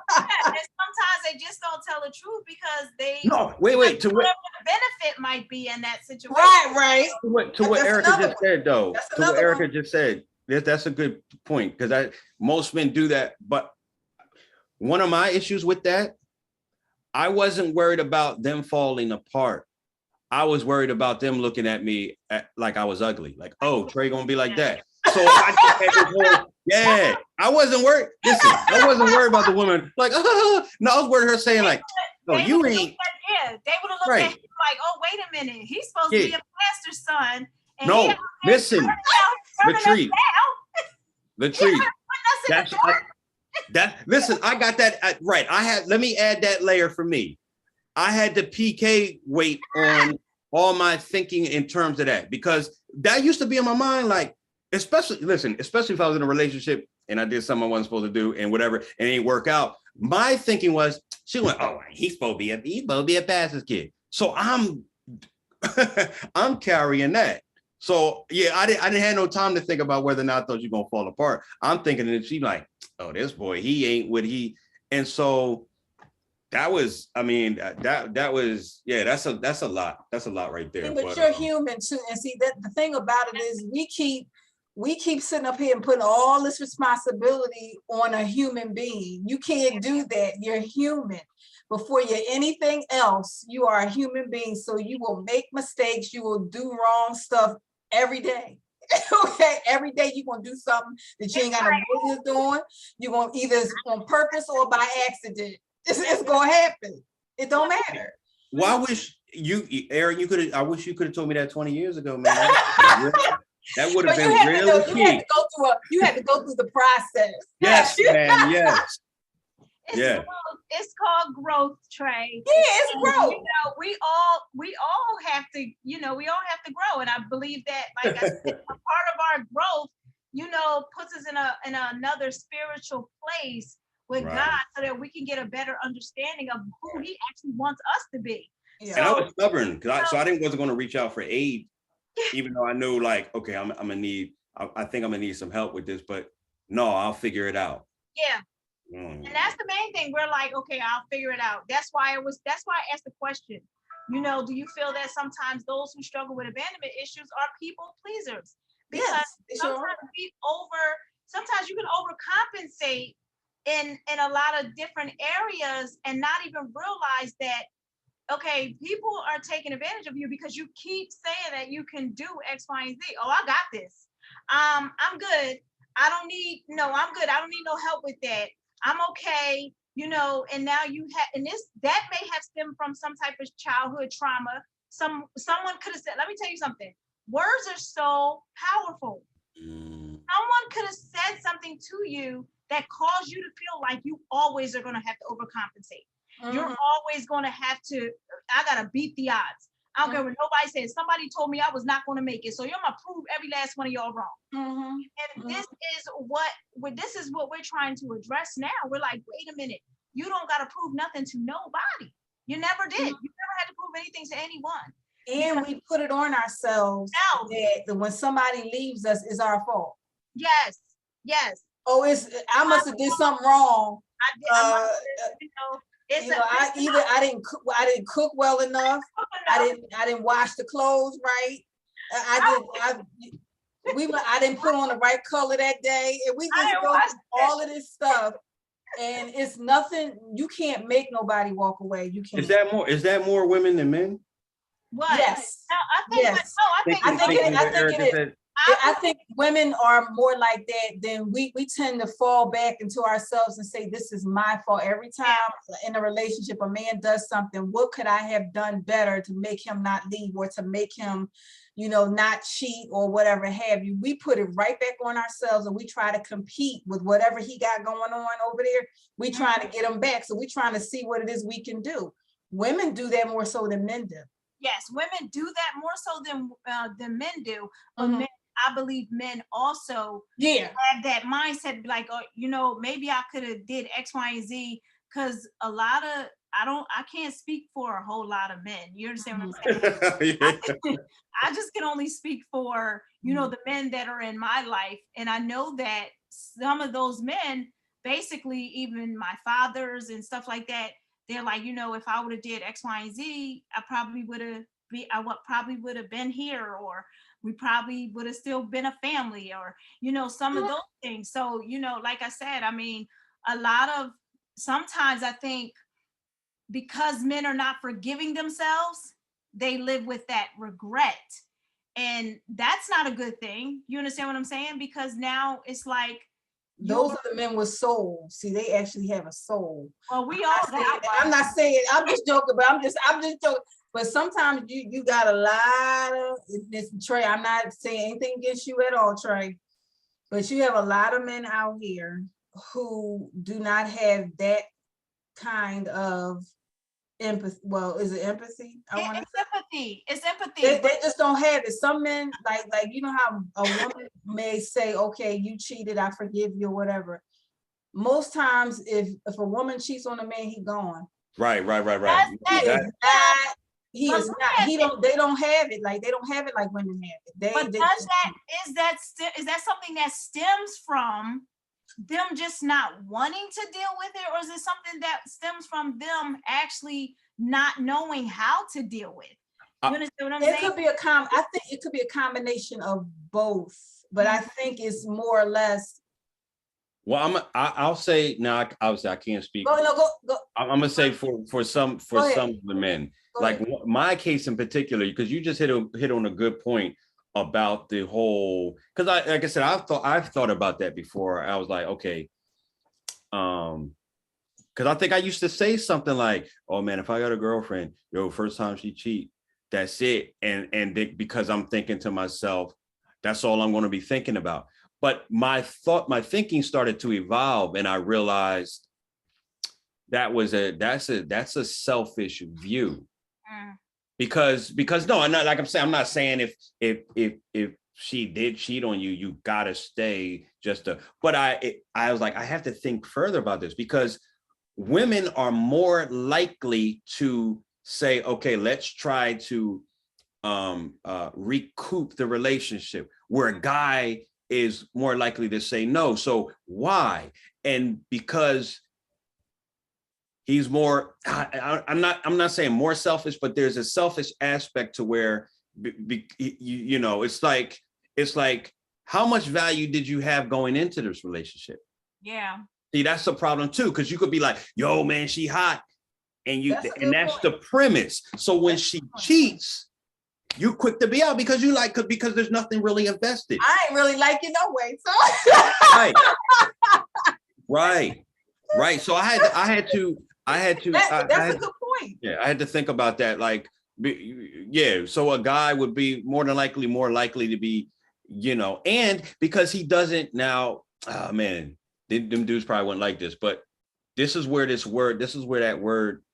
And sometimes they just don't tell the truth because they. No, wait. To whatever the benefit might be in that situation. Right. To what Erica just said, though. To what Erica just said, that's a good point because most men do that. But one of my issues with that, I wasn't worried about them falling apart. I was worried about them looking at me like I was ugly. Like, oh, Trey gonna be like that. So I wasn't worried. Listen, I wasn't worried about the woman. Like, no, I was worried her saying like, no, you ain't. Yeah, they would have looked at you like, oh, wait a minute, he's supposed to be a pastor's son. And no, listen, the treat. Listen, I got that right. Let me add that layer for me. I had the PK weight on all my thinking in terms of that, because that used to be in my mind, like, especially if I was in a relationship and I did something I wasn't supposed to do and whatever, and it didn't work out. My thinking was, she went, oh, he's supposed to be a pastor's kid. So I'm carrying that. So yeah, I didn't have no time to think about whether or not I thought you're gonna fall apart. I'm thinking that she's like, oh, this boy, he ain't what he. And so that was, I mean, that was, yeah, that's a lot. That's a lot right there. But you're human too. And see, that the thing about it is we keep sitting up here and putting all this responsibility on a human being. You can't do that. You're human. Before you're anything else, you are a human being. So you will make mistakes. You will do wrong stuff every day. Okay, every day you're gonna do something that you ain't got no business doing. You're gonna either on purpose or by accident. It's gonna happen. It don't matter. Well, I wish you, Aaron, I wish you could have told me that 20 years ago, man. That would have been really key. You had to go through the process. Yes, man. Yes. It's called growth, Trey. Yeah, it's growth. You know, we all have to, grow. And I believe that, like I said, a part of our growth, puts us in another spiritual place with God, so that we can get a better understanding of who He actually wants us to be. Yeah. And I was stubborn, so I wasn't going to reach out for aid, even though I knew, like, okay, I think I'm gonna need some help with this, but no, I'll figure it out. Yeah. And that's the main thing. We're like, okay, I'll figure it out. That's why I asked the question. You know, do you feel that sometimes those who struggle with abandonment issues are people pleasers? Because Yes, sure. sometimes you can overcompensate in a lot of different areas and not even realize that, okay, people are taking advantage of you because you keep saying that you can do X, Y, and Z. Oh, I got this. I'm good. I'm good. I don't need no help with that. I'm okay. You know, and now that may have stemmed from some type of childhood trauma. Someone could have said, let me tell you something. Words are so powerful. Someone could have said something to you that caused you to feel like you always are going to have to overcompensate. You're always going to have to, I got to beat the odds. I don't care what nobody says. Somebody told me I was not going to make it. So you're going to prove every last one of y'all wrong. And this is what we're trying to address now. We're like, wait a minute. You don't got to prove nothing to nobody. You never did. You never had to prove anything to anyone. And we put it on ourselves that when somebody leaves us, it's our fault. Yes. Oh, I must have did something wrong. I didn't cook well enough. I didn't wash the clothes right. I didn't put on the right color that day. And we just go through all of this stuff. And it's nothing, you can't make nobody walk away. You can't. Is that more women than men? What? Yes. No, I think women are more like that than we tend to fall back into ourselves and say, this is my fault. Every time in a relationship, a man does something, what could I have done better to make him not leave or to make him, not cheat or whatever have you? We put it right back on ourselves and we try to compete with whatever he got going on over there. We trying to get him back. So we trying to see what it is we can do. Women do that more so than men do. Yes, women do that more so than men do. But men, I believe men also have that mindset, like, maybe I could have did X, Y, and Z, because I can't speak for a whole lot of men. You understand what I'm saying? I just can only speak for, the men that are in my life. And I know that some of those men, basically even my fathers and stuff like that, they're like, if I would have did X, Y, and Z, I probably would have been here, or we probably would have still been a family, or, some of those things. So, like I said, I mean, sometimes I think because men are not forgiving themselves, they live with that regret. And that's not a good thing. You understand what I'm saying? Because now it's like, those are the men with soul. See, they actually have a soul. Well, we all have. I'm not saying, I'm just joking, but I'm just joking. But sometimes you got a lot of this, Trey. I'm not saying anything against you at all, Trey. But you have a lot of men out here who do not have that kind of empathy. Well, is it empathy? It's empathy. They just don't have it. Some men, like how a woman may say, okay, you cheated, I forgive you, or whatever. Most times if a woman cheats on a man, he gone. Right. He is not. They don't have it like women have it. Is that something that stems from them just not wanting to deal with it, or is it something that stems from them actually not knowing how to deal with? You understand what I'm saying? Could be I think it could be a combination of both, but I think it's more or less. Well, I'll say now. Obviously, I can't speak. Go. I'm gonna say for some of the men, like my case in particular, because you just hit on a good point about the whole. Because like I said, I've thought about that before. I was like, okay, because I think I used to say something like, "Oh man, if I got a girlfriend, first time she cheat, that's it," and because I'm thinking to myself, that's all I'm going to be thinking about. But my thinking started to evolve, and I realized that's a selfish view. Because no, I'm not, like I'm not saying if she did cheat on you, you gotta stay but I was like, I have to think further about this, because women are more likely to say, okay, let's try to recoup the relationship, where a guy is more likely to say no. So why? and because he's more, I'm not saying more selfish, but there's a selfish aspect to where, you know, it's like, how much value did you have going into this relationship? Yeah. See, that's the problem too, because you could be like, yo, man, she hot. And that's point. the premise. So when she cheats, you quick to be out because you like, because there's nothing really invested. I ain't really like you no way. So Right. So I had to. That's a good point. Yeah, I had to think about that. Like, yeah. So a guy would be more likely to be, you know, and because he doesn't now. Oh man, them dudes probably wouldn't like this, but this is where that word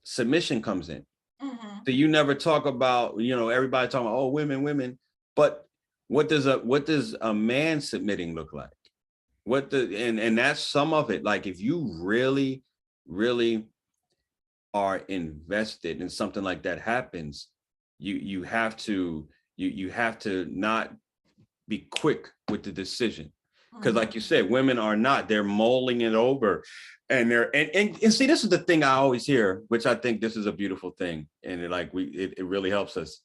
submission comes in. Mm-hmm. So you never talk about, you know, everybody talking about, oh, women, but what does a man submitting look like? And that's some of it. Like, if you really are invested in something like that happens, you have to not be quick with the decision. Because like you said, women are not, they're mulling it over. And and see, this is the thing I always hear, which I think this is a beautiful thing. And it really helps us.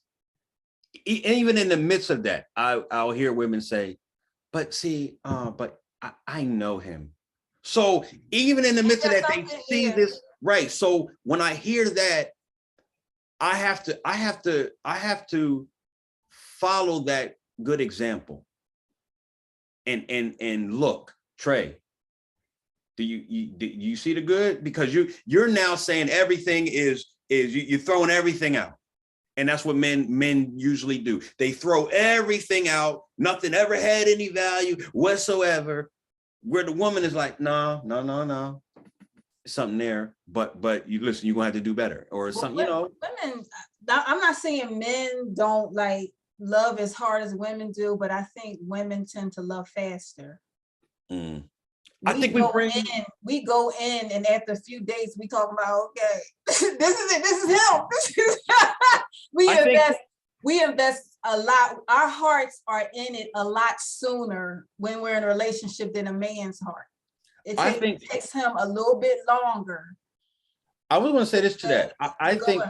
Even in the midst of that, I'll hear women say, but see, but I know him. So even in the midst of that, they see this, right? So when I hear that, I have to follow that good example. And look, Trey, do you see the good? Because you're now saying everything is you're throwing everything out. And that's what men usually do. They throw everything out. Nothing ever had any value whatsoever. Where the woman is like, no, something there. But you listen, you're gonna have to do better, or something. You know, women. I'm not saying men don't like love as hard as women do, but I think women tend to love faster. I think we go in, and after a few days, we talk about, okay, this is it. This is him. We invest a lot. Our hearts are in it a lot sooner when we're in a relationship than a man's heart. It takes him a little bit longer. I was going to say this to that. I think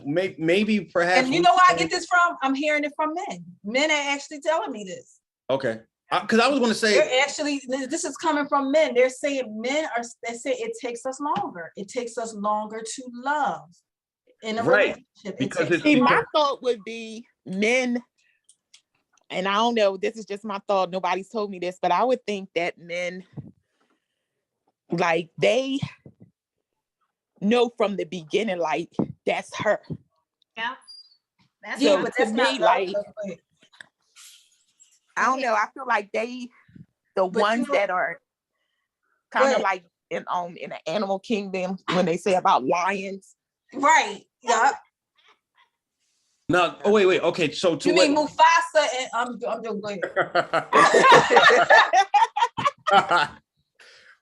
maybe perhaps. And you know where I get this from? I'm hearing it from men. Men are actually telling me this. Okay. Because I was going to say, this is coming from men. They're saying they say it takes us longer. It takes us longer to love in a relationship. Because my thought would be men, and I don't know, this is just my thought. Nobody's told me this, but I would think that men, like, they know from the beginning, like, that's her. Yeah. That's So but to me, like, I don't know. I feel like the ones that are kind of like in the animal kingdom, when they say about lions. Right. Yeah. No. Oh, wait. Okay. So you mean Mufasa and I'm doing good.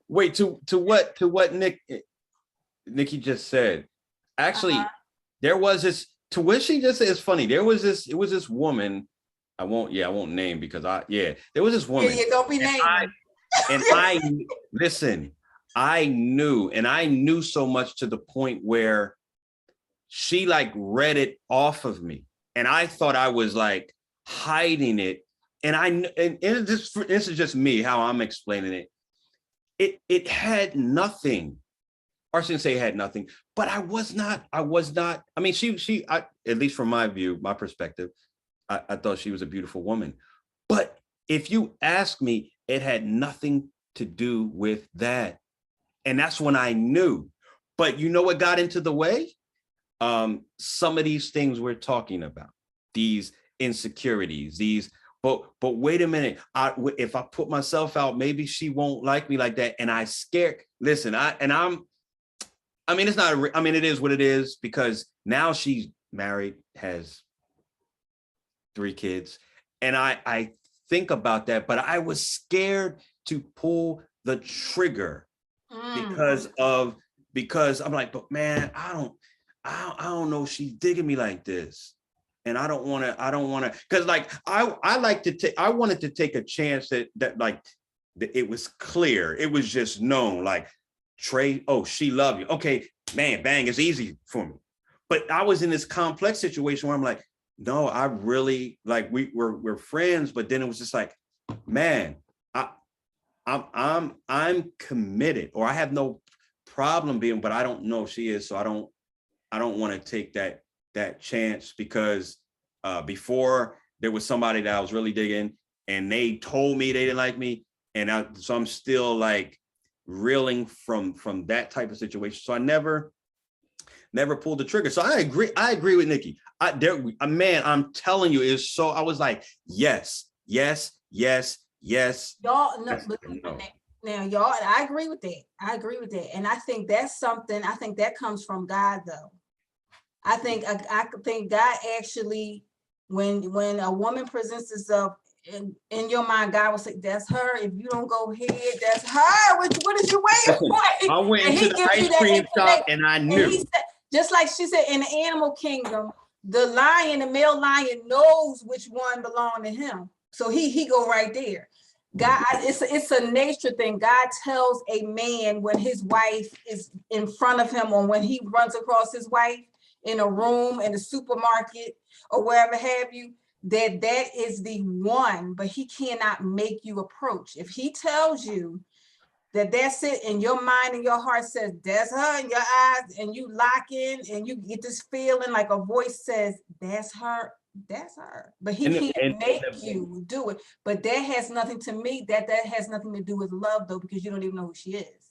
Wait, to what Nikki just said. Actually, there was this, to what she just said is funny. It was this woman. I won't name because there was this woman. Yeah, don't be named. Listen, I knew so much to the point where she like read it off of me. And I thought I was like hiding it. And this is just me, how I'm explaining it. It had nothing. Or I shouldn't say it had nothing, but I was not, I mean, she at least from my view, my perspective, I thought she was a beautiful woman. But if you ask me, it had nothing to do with that. And that's when I knew. But you know what got into the way? Some of these things we're talking about, these insecurities, but wait a minute, if I put myself out, maybe she won't like me like that. And I scared, listen, it is what it is, because now she's married, has 3 kids. And I think about that, but I was scared to pull the trigger because I'm like, but man, I don't know if she's digging me like this. And I don't want to, because like, I wanted to take a chance that like, it was clear. It was just known, like, Trey, oh, she loved you. Okay, man, bang, it's easy for me. But I was in this complex situation where I'm like, no, I really, like, we're friends, but then it was just like, man, I'm committed, or I have no problem being, but I don't know if she is, so I don't want to take that chance, because before there was somebody that I was really digging, and they told me they didn't like me, and so I'm still like reeling from that type of situation. So I never pulled the trigger. So I agree with Nikki. Man, I'm telling you, it's so, I was like, yes. Y'all, no, No. now y'all, I agree with that. And I think that's something, I think that comes from God though. I think God actually, when a woman presents herself in your mind, God will say, that's her. If you don't go ahead, that's her. What is you waiting for? I went And into he the gives you ice that cream shop information. and I And knew. he said, just like she said, in the animal kingdom, the male lion knows which one belongs to him. So he go right there. God, it's a nature thing. God tells a man when his wife is in front of him, or when he runs across his wife in a room, in a supermarket, or wherever have you, that is the one, but he cannot make you approach. If he tells you that that's it, and your mind and your heart says that's her, in your eyes, and you lock in and you get this feeling like a voice says that's her, but he can't make you do it. But that has nothing, to me, that has nothing to do with love though, because you don't even know who she is.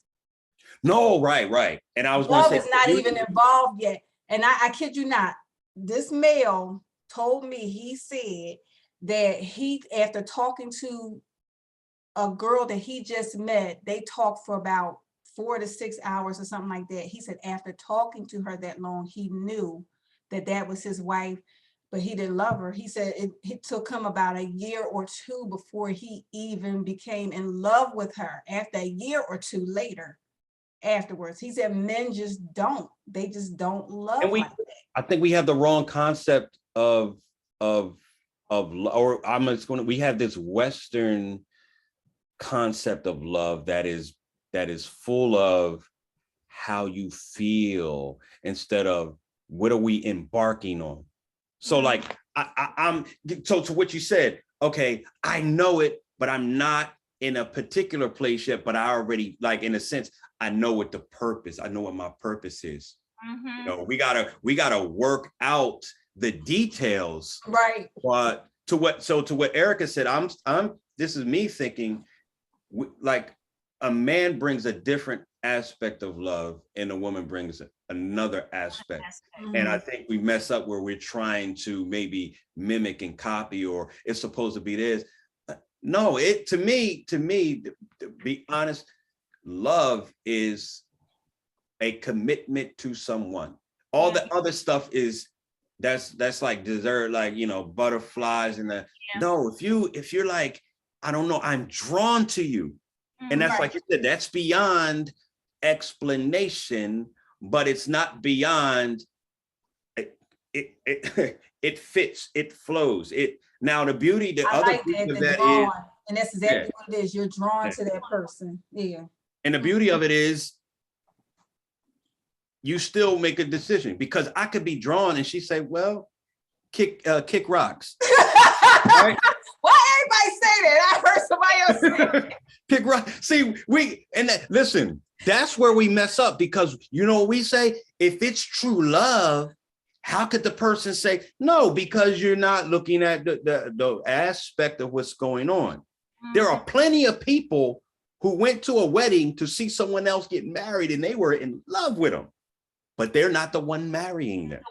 No, right. And I was going to say, love is not even involved yet. And I kid you not, this male told me, he said that he, after talking to a girl that he just met, they talked for about 4 to 6 hours or something like that. He said after talking to her that long, he knew that was his wife, but he didn't love her. He said it took him about a year or two before he even became in love with her. After a year or two later, afterwards, he said men just don't. They just don't love like that. I think we have the wrong concept of or I'm just going to, we have this Western concept of love that is full of how you feel instead of what are we embarking on. So like I'm so to what you said, okay, I know it, but I'm not in a particular place yet, but I already, like, in a sense, I know what I know what my purpose is. You know, we gotta work out the details. Right. But to what Erica said, this is me thinking, like, a man brings a different aspect of love and a woman brings another aspect. And I think we mess up where we're trying to maybe mimic and copy, or it's supposed to be this. No, to me, to be honest, love is a commitment to someone. All the other stuff is that's like dessert, like, you know, butterflies and the no, if you're like, I don't know, I'm drawn to you. And that's like you said, that's beyond explanation, but it's not beyond it fits, it flows. Now the beauty, the other beauty of that is, and that's exactly what it is. You're drawn to that person. Yeah. And the beauty of it is you still make a decision, because I could be drawn and she say, well, kick rocks. Right? Why everybody say that? I heard somebody else say that. Kick rocks. See, listen, that's where we mess up, because you know what we say? If it's true love, how could the person say no? Because you're not looking at the aspect of what's going on. There are plenty of people who went to a wedding to see someone else get married and they were in love with them, but they're not the one marrying them.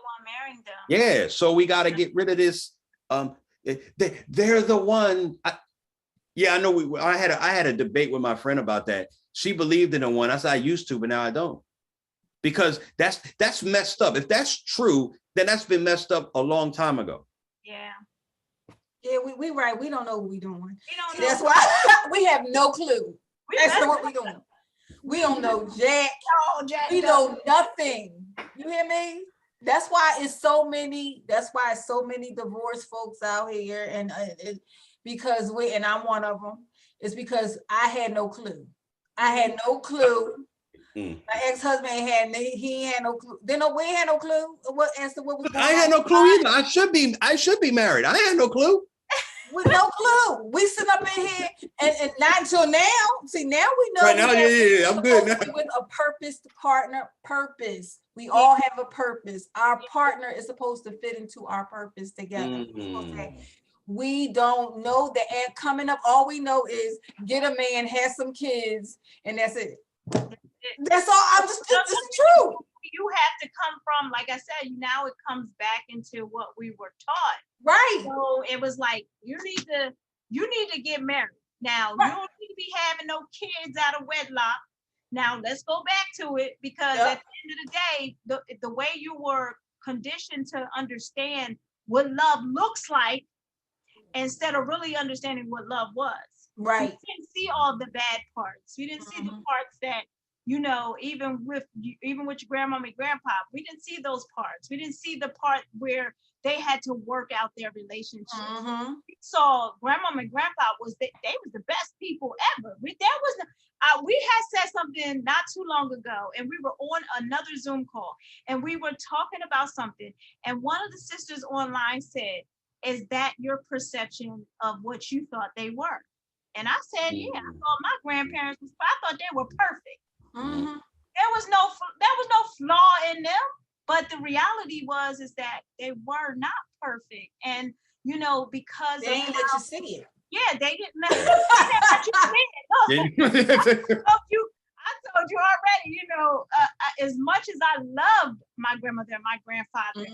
Yeah, so we got to get rid of this. They're the one. I know. I had a debate with my friend about that. She believed in the one. I said I used to, but now I don't, because that's messed up. If that's true, then that's been messed up a long time ago. Yeah, we right. We don't know what we're doing. That's why we have no clue. That's what we're doing. We don't know jack. We know nothing. You hear me? That's why it's so many. That's why it's so many divorced folks out here, and because I'm one of them. is because I had no clue. I had no clue. My ex-husband he had no clue. We ain't had no clue what was going on. I had no clue either. I should be married. I had no clue. With no clue. We sit up in here and not until now. See, now we know. Right now, yeah, I'm good now. With a purpose partner, purpose. We all have a purpose. Our partner is supposed to fit into our purpose together. We don't know the end coming up. All we know is get a man, have some kids, and that's it. That's all. This is true. You have to come from, like I said, now it comes back into what we were taught. Right. So it was like, you need to get married. Now, you don't need to be having no kids out of wedlock. Now, let's go back to it, because at the end of the day, the way you were conditioned to understand what love looks like, instead of really understanding what love was. Right. You didn't see all the bad parts. You didn't see the parts that, even with your grandmama and grandpa, we didn't see those parts. We didn't see the part where they had to work out their relationship. We saw grandmama and grandpa they was the best people ever. We had said something not too long ago, and we were on another Zoom call, and we were talking about something, and one of the sisters online said, "Is that your perception of what you thought they were?" And I said, "Yeah, I thought my grandparents I thought they were perfect. There was no flaw in them, but the reality is that they were not perfect, and because they didn't let you see it. Yeah, they didn't let you see it. I told you already, as much as I loved my grandmother and my grandfather,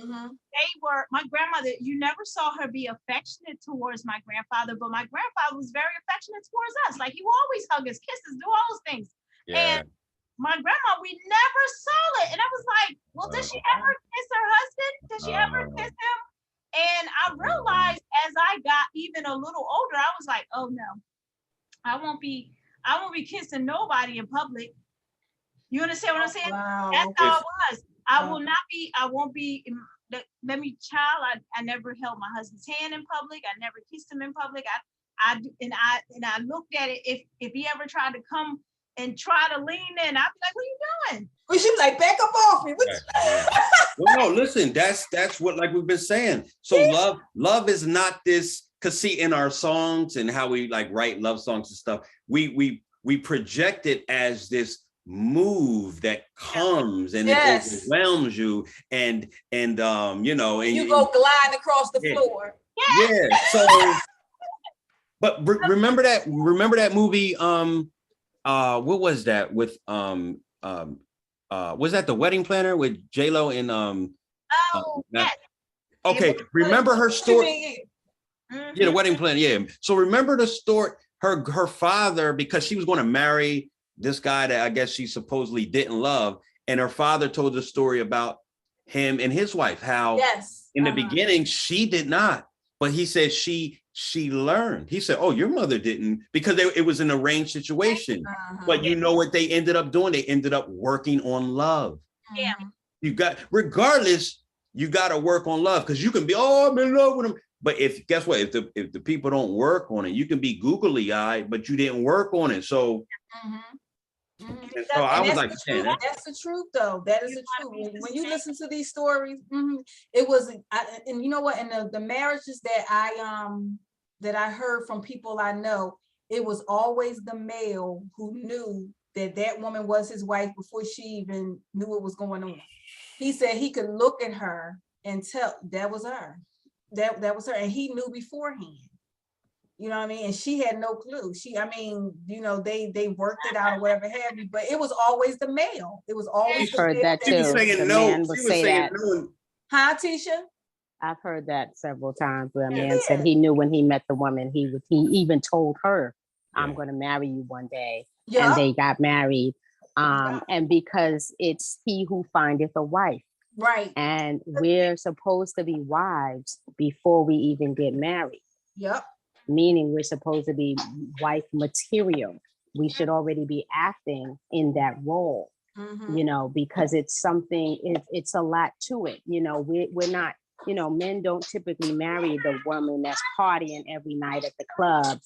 my grandmother, you never saw her be affectionate towards my grandfather, but my grandfather was very affectionate towards us. Like, he would always hug us, kisses, do all those things. Yeah. And my grandma, we never saw it. And I was like, well, did she ever kiss her husband? Did she ever kiss him? And I realized as I got even a little older, I was like, oh no, I won't be kissing nobody in public. You understand what I'm saying? Wow. That's how it was. I won't be, I never held my husband's hand in public. I never kissed him in public. I looked at it. If he ever tried to come and try to lean in, I'd be like, what are you doing? Well, she was like, back up off me. Well, no, listen, that's what, like we've been saying. So love is not this, because see, in our songs and how we like write love songs and stuff, we project it as this move that comes and it overwhelms you and you go gliding across the floor. Yeah. So but remember that movie, what was that with was that The Wedding Planner with J-Lo and yes. Okay, remember her story? Yeah, The Wedding Planner, yeah. So remember the story, her father, because she was going to marry this guy that I guess she supposedly didn't love, and her father told the story about him and his wife, how in the beginning she did not, but he said she learned. He said, oh, your mother didn't, because it was an arranged situation. But you know what they ended up doing? They ended up working on love. Yeah. Regardless, you got to work on love, because you can be, oh, I'm in love with him. But guess what? If the people don't work on it, you can be googly-eyed, but you didn't work on it. So, so I was like, that's the truth, though. That is the truth. When you listen to these stories, it was, and you know what? In the marriages that I heard from people I know, it was always the male who knew that woman was his wife before she even knew what was going on. He said he could look at her and tell that was her. That was her, and he knew beforehand. You know what I mean? And she had no clue. They worked it out or whatever have you, but it was always the male. It was always I've heard that too. She was saying no. She was saying no. Huh, Tisha? I've heard that several times where a man said he knew when he met the woman, he even told her, I'm going to marry you one day. Yeah. And they got married. And because it's he who findeth a wife. Right. And we're supposed to be wives before we even get married. Yep. Meaning we're supposed to be wife material. We should already be acting in that role, because it's something, it's a lot to it. We're not, men don't typically marry the woman that's partying every night at the club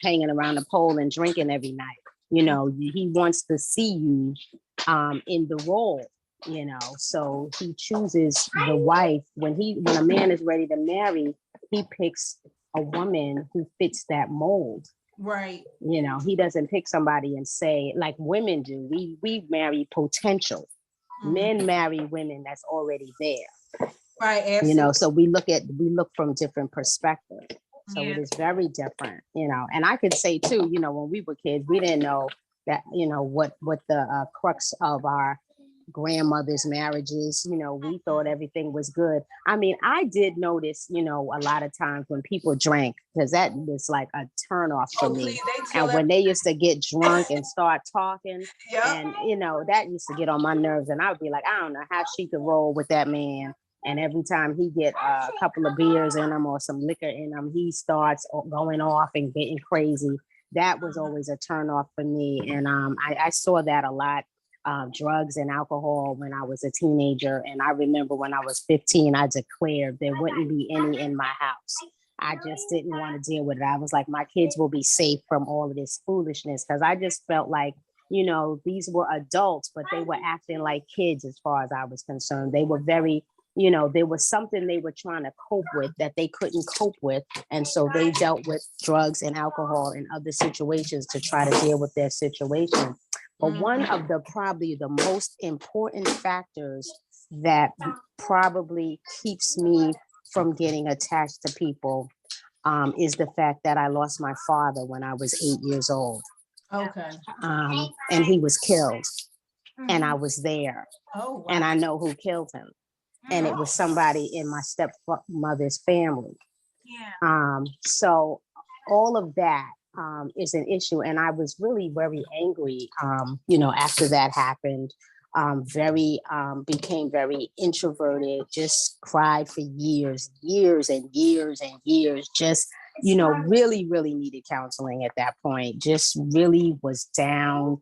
hanging around the pole and drinking every night. You know, he wants to see you in the role, you know, so he chooses the wife. When a man is ready to marry, he picks a woman who fits that mold. Right. You know, he doesn't pick somebody and say, like women do. We marry potential. Men marry women that's already there. Right. Absolutely. You know, so we look from different perspectives. So it is very different, you know. And I could say too, you know, when we were kids, we didn't know that, you know, what the crux of our grandmother's marriages, you know, we thought everything was good. I mean, I did notice, you know, a lot of times when people drank, because that was like a turn off for me. And when they used to get drunk and start talking, and, you know, that used to get on my nerves. And I would be like, I don't know how she could roll with that man. And every time he get a couple of beers in him or some liquor in him, he starts going off and getting crazy. That was always a turn off for me. And I saw that a lot. Drugs and alcohol when I was a teenager. And I remember when I was 15, I declared there wouldn't be any in my house. I just didn't want to deal with it. I was like, my kids will be safe from all of this foolishness, because I just felt like, you know, these were adults, but they were acting like kids as far as I was concerned. They were very, you know, there was something they were trying to cope with that they couldn't cope with. And so they dealt with drugs and alcohol and other situations to try to deal with their situation. But one of the probably the most important factors that probably keeps me from getting attached to people is the fact that I lost my father when I was 8 years old. Okay. And he was killed. And I was there. Oh, wow. And I know who killed him. And it was somebody in my stepmother's family. So all of that is an issue. And I was really very angry, you know, after that happened. Became very introverted, just cried for years and years, just, you know, really needed counseling at that point, just really was down,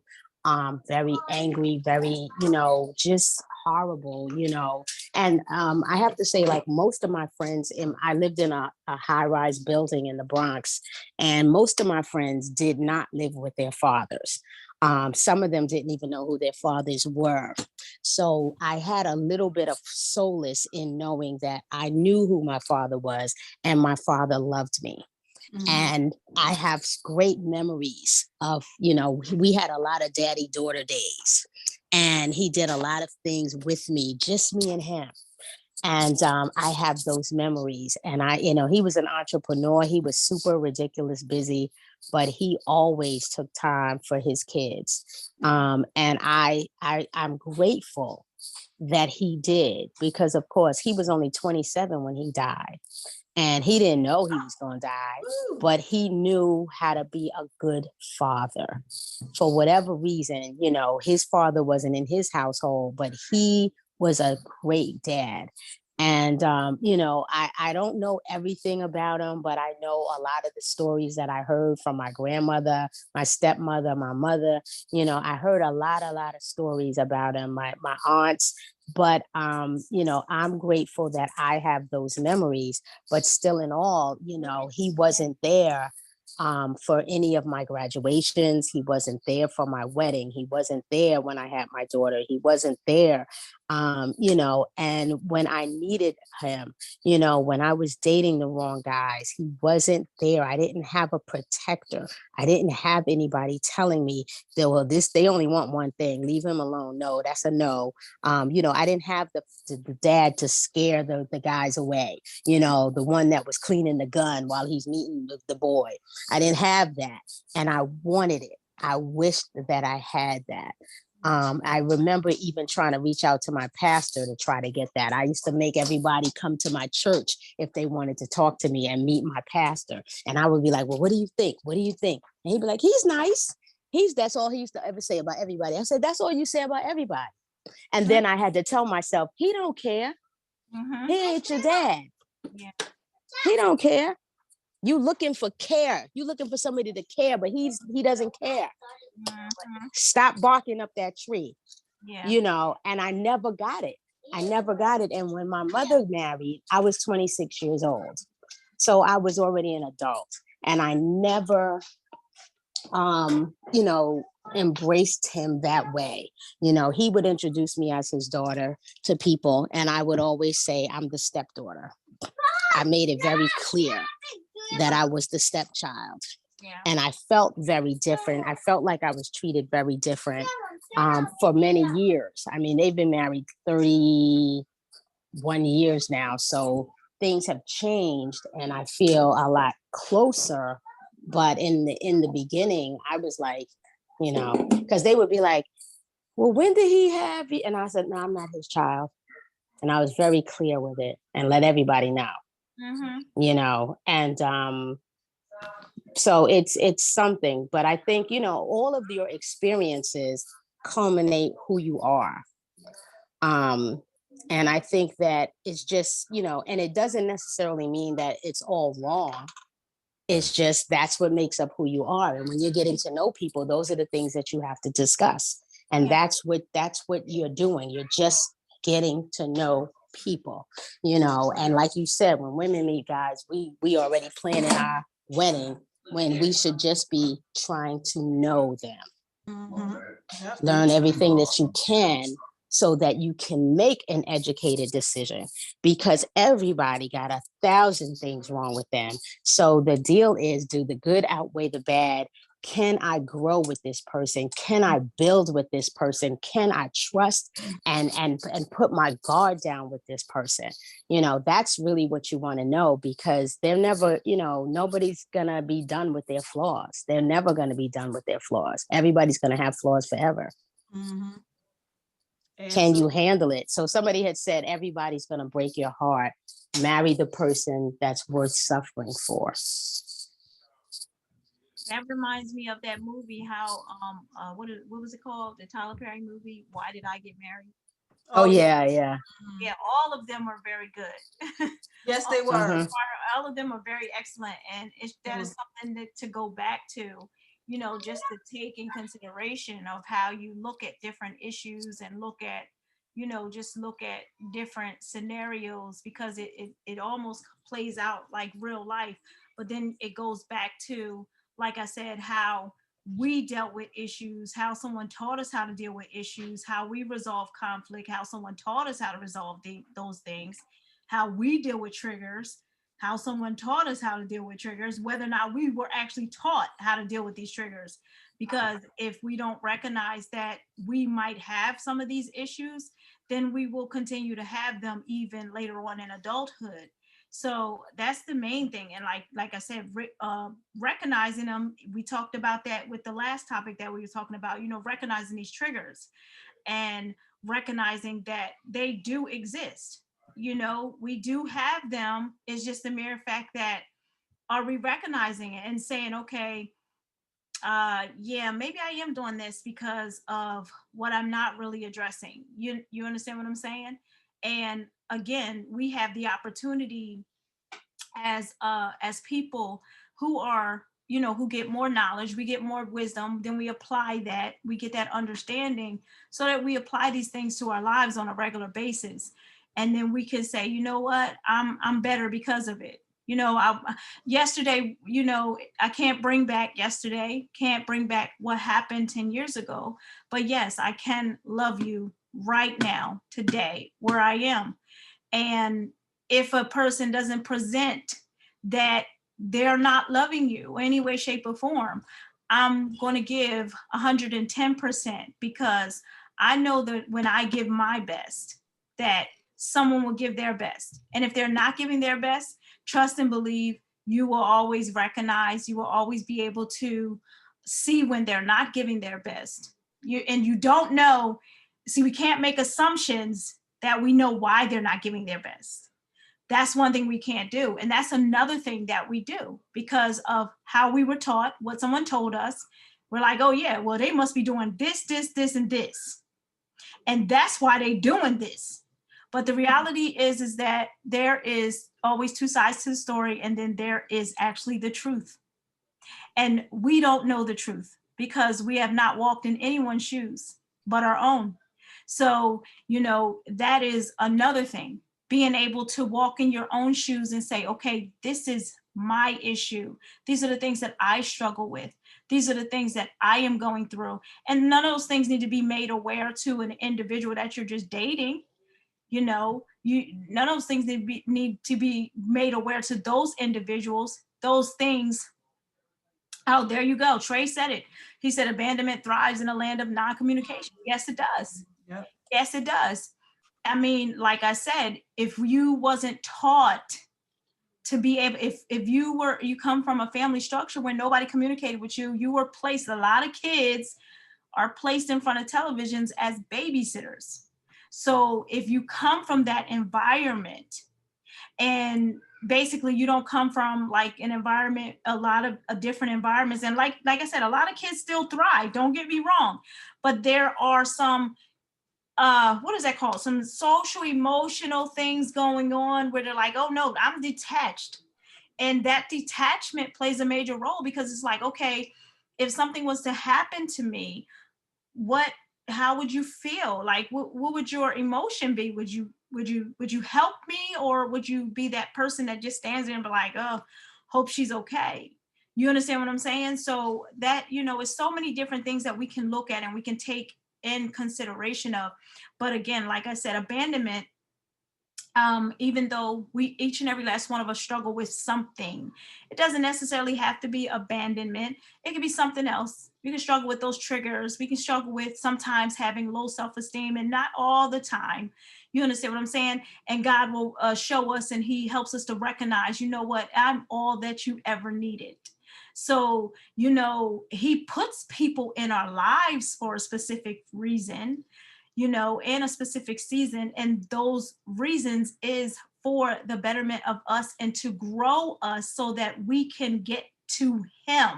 very angry, very, you know, just horrible, you know. And I have to say, like most of my friends, I lived in a high-rise building in the Bronx, and most of my friends did not live with their fathers. Some of them didn't even know who their fathers were. So I had a little bit of solace in knowing that I knew who my father was and my father loved me. And I have great memories of, you know, we had a lot of daddy-daughter days, and he did a lot of things with me, just me and him. And I have those memories. And you know, he was an entrepreneur. He was super ridiculous busy, but he always took time for his kids. And I'm grateful that he did, because of course he was only 27 when he died. And he didn't know he was going to die, but he knew how to be a good father. For whatever reason, you know, his father wasn't in his household, but he was a great dad. And, you know, I don't know everything about him, but I know a lot of the stories that I heard from my grandmother, my stepmother, my mother. You know, I heard a lot of stories about him, my aunts. But, you know, I'm grateful that I have those memories. But still in all, you know, he wasn't there for any of my graduations. He wasn't there for my wedding. He wasn't there when I had my daughter. He wasn't there, you know, and when I needed him, you know, when I was dating the wrong guys, he wasn't there. I didn't have a protector. I didn't have anybody telling me that, well, they only want one thing, leave him alone. No, that's a no. You know, I didn't have the dad to scare the guys away, you know, the one that was cleaning the gun while he's meeting the boy. I didn't have that, and I wanted it. I wished that I had that. I remember even trying to reach out to my pastor to try to get that. I used to make everybody come to my church if they wanted to talk to me and meet my pastor. And I would be like, well, what do you think? What do you think? And he'd be like, he's nice. That's all he used to ever say about everybody. I said, that's all you say about everybody. And then I had to tell myself, he don't care. He ain't your dad. He don't care. You looking for care. You looking for somebody to care, but he doesn't care. Stop barking up that tree. You know, and I never got it. And when my mother married, I was 26 years old. So I was already an adult. And I never, embraced him that way. He would introduce me as his daughter to people, and I would always say, I'm the stepdaughter. I made it very clear that I was the stepchild. Yeah. And I felt very different. I felt like I was treated very different for many years. I mean, they've been married 31 years now. So things have changed and I feel a lot closer. But in the beginning, I was like, because they would be like, well, when did he have you? And I said, no, I'm not his child. And I was very clear with it and let everybody know, and so it's something, but I think, all of your experiences culminate who you are. And I think that it's just, and it doesn't necessarily mean that it's all wrong. It's just, that's what makes up who you are. And when you're getting to know people, those are the things that you have to discuss. And that's what you're doing. You're just getting to know people, and like you said, when women meet guys, we already planning our wedding when we should just be trying to know them. Learn everything that you can so that you can make an educated decision, because everybody got 1,000 things wrong with them. So the deal is, do the good outweigh the bad? Can I grow with this person? Can I build with this person? Can I trust and put my guard down with this person? That's really what you want to know, because they're never, nobody's going to be done with their flaws. They're never going to be done with their flaws. Everybody's going to have flaws forever. Mm-hmm. Can you handle it? So somebody had said, everybody's going to break your heart. Marry the person that's worth suffering for. That reminds me of that movie, how what was it called? The Tyler Perry movie, Why Did I Get Married? Oh yeah. Yeah, all of them are very good. Yes, they were. All of them are very excellent, and that is something to go back to, just to take in consideration of how you look at different issues and look at, just look at different scenarios, because it almost plays out like real life, but then it goes back to, like I said, how we dealt with issues, how someone taught us how to deal with issues, how we resolve conflict, how someone taught us how to resolve those things, how we deal with triggers, how someone taught us how to deal with triggers, whether or not we were actually taught how to deal with these triggers. Because if we don't recognize that we might have some of these issues, then we will continue to have them even later on in adulthood. So that's the main thing. And like I said, recognizing them, we talked about that with the last topic that we were talking about, recognizing these triggers and recognizing that they do exist. We do have them. It's just a mere fact that, are we recognizing it and saying, okay, yeah, maybe I am doing this because of what I'm not really addressing. You understand what I'm saying? And again, we have the opportunity as people who are, who get more knowledge, we get more wisdom, then we apply that, we get that understanding, so that we apply these things to our lives on a regular basis. And then we can say, you know what, I'm better because of it. Yesterday, I can't bring back yesterday, can't bring back what happened 10 years ago, but yes, I can love you right now, today, where I am. And if a person doesn't present that they're not loving you in any way, shape, or form, I'm going to give 110%, because I know that when I give my best, that someone will give their best. And if they're not giving their best, trust and believe you will always recognize, you will always be able to see when they're not giving their best. You don't know. See, we can't make assumptions that we know why they're not giving their best. That's one thing we can't do. And that's another thing that we do because of how we were taught, what someone told us. We're like, oh yeah, well, they must be doing this, and this. And that's why they're doing this. But the reality is that there is always two sides to the story. And then there is actually the truth. And we don't know the truth because we have not walked in anyone's shoes but our own. So, that is another thing, being able to walk in your own shoes and say, okay, this is my issue. These are the things that I struggle with. These are the things that I am going through. And none of those things need to be made aware to an individual that you're just dating. You know, none of those things need to be made aware to those individuals. Those things, oh, there you go. Trey said it. He said abandonment thrives in a land of non-communication. Yes, it does. Yep. Yes, it does. I mean, like I said, if you wasn't taught to be able, if you come from a family structure where nobody communicated with you, you were placed, a lot of kids are placed in front of televisions as babysitters. So if you come from that environment, and basically you don't come from like an environment, a lot of different environments, and like I said, a lot of kids still thrive, don't get me wrong, but there are some what is that called, some social emotional things going on where they're like, oh no, I'm detached. And that detachment plays a major role, because it's like, okay, if something was to happen to me, how would you feel? Like, what would your emotion be? Would you help me, or would you be that person that just stands there and be like, oh, hope she's okay? You understand what I'm saying? So that, it's so many different things that we can look at and we can take in consideration of. But again, like I said, abandonment, even though each and every last one of us struggle with something, it doesn't necessarily have to be abandonment. It could be something else. We can struggle with those triggers. We can struggle with sometimes having low self-esteem, and not all the time. You understand what I'm saying? And God will show us, and he helps us to recognize, you know what, I'm all that you ever needed. So, he puts people in our lives for a specific reason, in a specific season. And those reasons is for the betterment of us and to grow us so that we can get to him.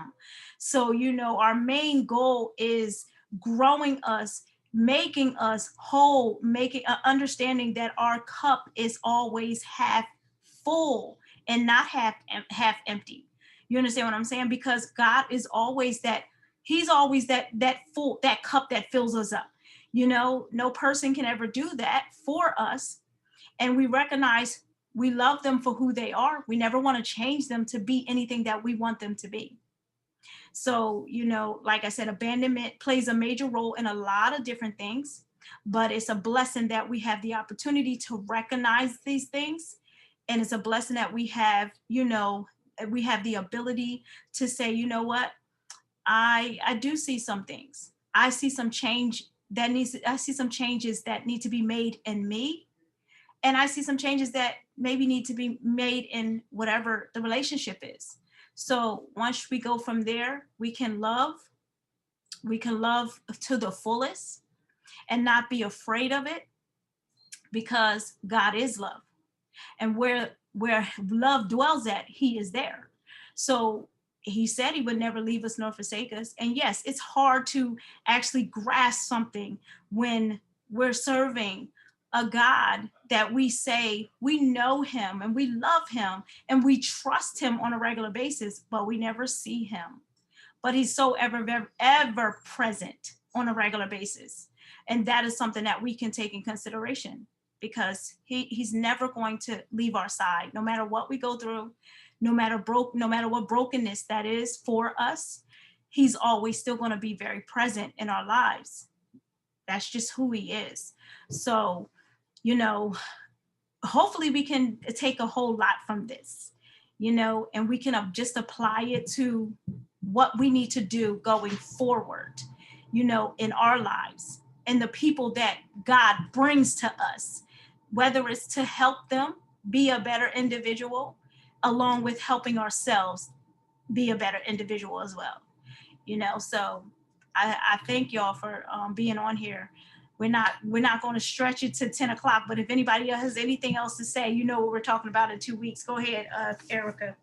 So, our main goal is growing us, making us whole, making understanding that our cup is always half full and not half empty. You understand what I'm saying? Because God is always that, he's always that full, that cup that fills us up. No person can ever do that for us. And we recognize we love them for who they are. We never want to change them to be anything that we want them to be. So, like I said, abandonment plays a major role in a lot of different things, but it's a blessing that we have the opportunity to recognize these things. And it's a blessing that we have, we have the ability to say, you know what, I do see some things. I see some change I see some changes that need to be made in me. And I see some changes that maybe need to be made in whatever the relationship is. So once we go from there, we can love to the fullest and not be afraid of it, because God is love. And where love dwells at, he is there. So he said he would never leave us nor forsake us. And yes, it's hard to actually grasp something when we're serving a God that we say we know him and we love him and we trust him on a regular basis, but we never see him. But he's so ever present on a regular basis. And that is something that we can take in consideration, because he's never going to leave our side, no matter what we go through, no matter what brokenness that is for us. He's always still going to be very present in our lives. That's just who he is. So, hopefully we can take a whole lot from this, and we can just apply it to what we need to do going forward, in our lives, and the people that God brings to us, whether it's to help them be a better individual, along with helping ourselves be a better individual as well. So I thank y'all for being on here. We're not going to stretch it to 10 o'clock, but if anybody else has anything else to say, what we're talking about in 2 weeks. Go ahead, Erica.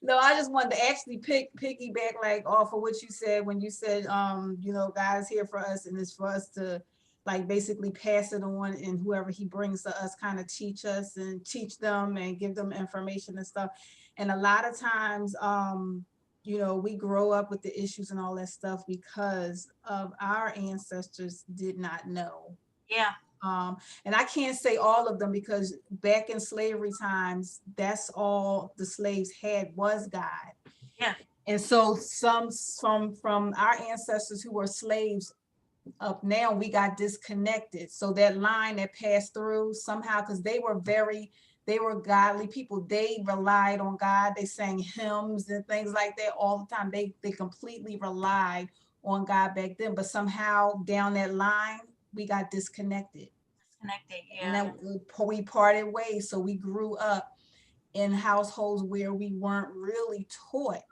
No, I just wanted to actually piggyback like off of what you said when you said, God's here for us, and it's for us to like basically pass it on, and whoever he brings to us kind of teach us and teach them and give them information and stuff. And a lot of times, we grow up with the issues and all that stuff because of our ancestors did not know. Yeah. And I can't say all of them because back in slavery times, that's all the slaves had was God. Yeah. And so some from our ancestors who were slaves up now, we got disconnected. So that line that passed through somehow, because they were godly people. They relied on God. They sang hymns and things like that all the time. They completely relied on God back then. But somehow down that line, we got disconnected. And then we parted ways. So we grew up in households where we weren't really taught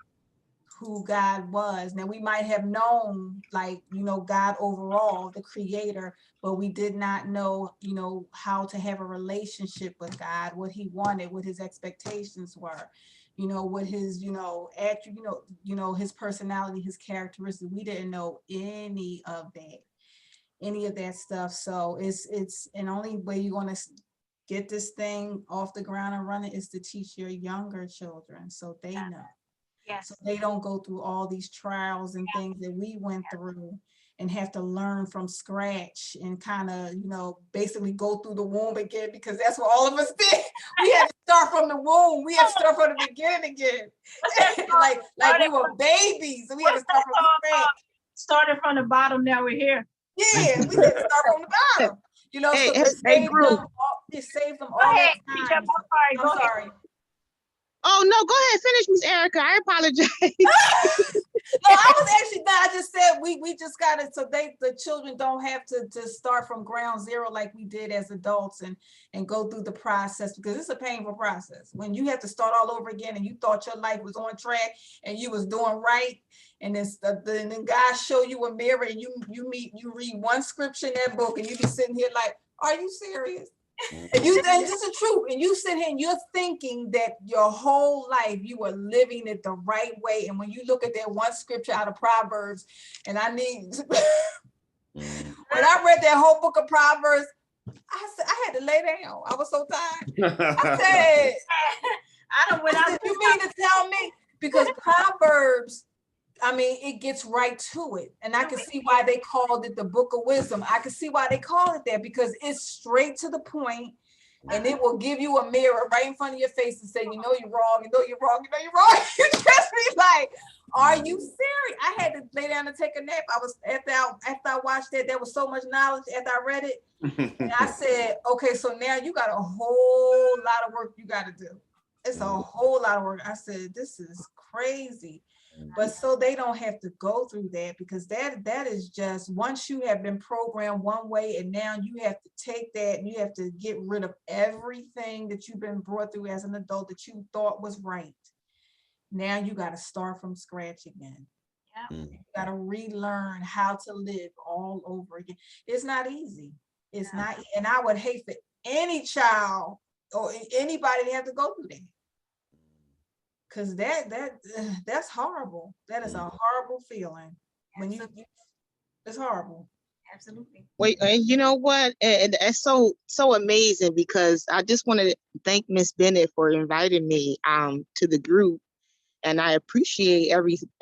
who God was. Now we might have known, like, God overall, the creator, but we did not know, how to have a relationship with God, what he wanted, what his expectations were, what his, his personality, his characteristics. We didn't know any of that stuff. So it's and only way you're going to get this thing off the ground and running is to teach your younger children so they know. Yes. So they don't go through all these trials and things that we went through and have to learn from scratch and kind of, basically go through the womb again, because that's what all of us did. We had to start from the womb. We had to start from the beginning again. like we were babies. So we had to start from scratch. Started from the bottom, now we're here. Yeah, we had to start from the bottom. So it saved them all that time. I'm sorry. Oh, no, go ahead. Finish, Miss Erica. I apologize. No, I was actually not. I just said we just got it so the children don't have to start from ground zero like we did as adults and go through the process, because it's a painful process. When you have to start all over again and you thought your life was on track and you was doing right, and then God show you a mirror and you read one scripture in that book and you be sitting here like, are you serious? And this is true. And you sit here and you're thinking that your whole life you were living it the right way. And when you look at that one scripture out of Proverbs, and when I read that whole book of Proverbs, I had to lay down. I was so tired. I said, you mean to tell me? Because Proverbs, it gets right to it. And I can see why they called it the book of wisdom. I can see why they call it that, because it's straight to the point, and it will give you a mirror right in front of your face and say, you're wrong, you're wrong. You just be like, are you serious? I had to lay down and take a nap. I was after I watched that, there was so much knowledge after I read it. And I said, okay, so now you got a whole lot of work you got to do. It's a whole lot of work. I said, this is crazy. But so they don't have to go through that, because that is just, once you have been programmed one way and now you have to take that and you have to get rid of everything that you've been brought through as an adult that you thought was right. Now you got to start from scratch again. Yeah. You got to relearn how to live all over again. It's not easy. It's not. And I would hate for any child or anybody to have to go through that. Because that's horrible. That is a horrible feeling. It's horrible. Absolutely. Wait, and you know what? And it's so amazing, because I just want to thank Miss Bennett for inviting me to the group, and I appreciate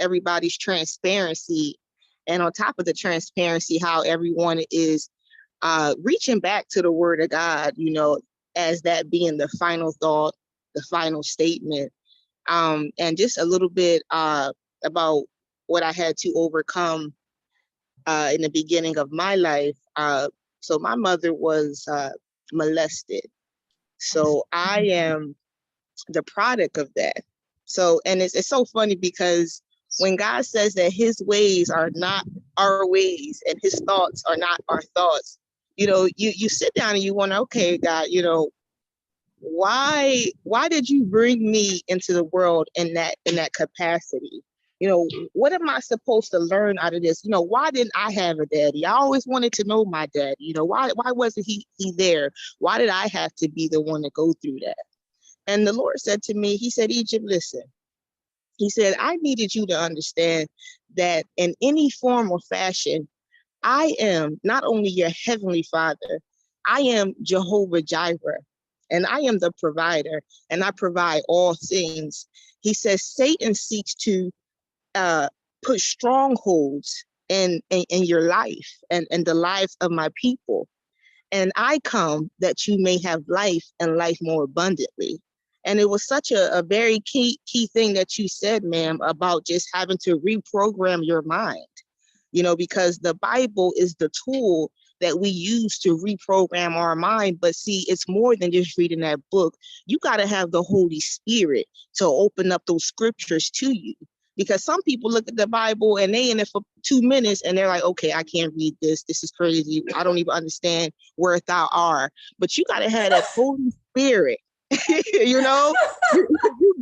everybody's transparency, and on top of the transparency, how everyone is reaching back to the Word of God, as that being the final thought, the final statement. And just a little bit about what I had to overcome in the beginning of my life. So my mother was molested. So I am the product of that. So, and it's so funny, because when God says that his ways are not our ways and his thoughts are not our thoughts, you sit down and you wonder, okay, God, why did you bring me into the world in that capacity? What am I supposed to learn out of this? Why didn't I have a daddy? I always wanted to know my daddy. Why wasn't he there? Why did I have to be the one to go through that? And the Lord said to me, he said, Egypt, listen. He said, I needed you to understand that in any form or fashion, I am not only your heavenly Father, I am Jehovah Jireh. And I am the provider, and I provide all things. He says Satan seeks to put strongholds in your life and the lives of my people. and I come that you may have life and life more abundantly. And it was such a very key thing that you said, ma'am, about just having to reprogram your mind, because the Bible is the tool that we use to reprogram our mind. But see, it's more than just reading that book. You got to have the Holy Spirit to open up those scriptures to you. Because some people look at the Bible and they in it for 2 minutes and they're like, okay, I can't read this. This is crazy. I don't even understand where thou art. But you got to have that Holy Spirit. You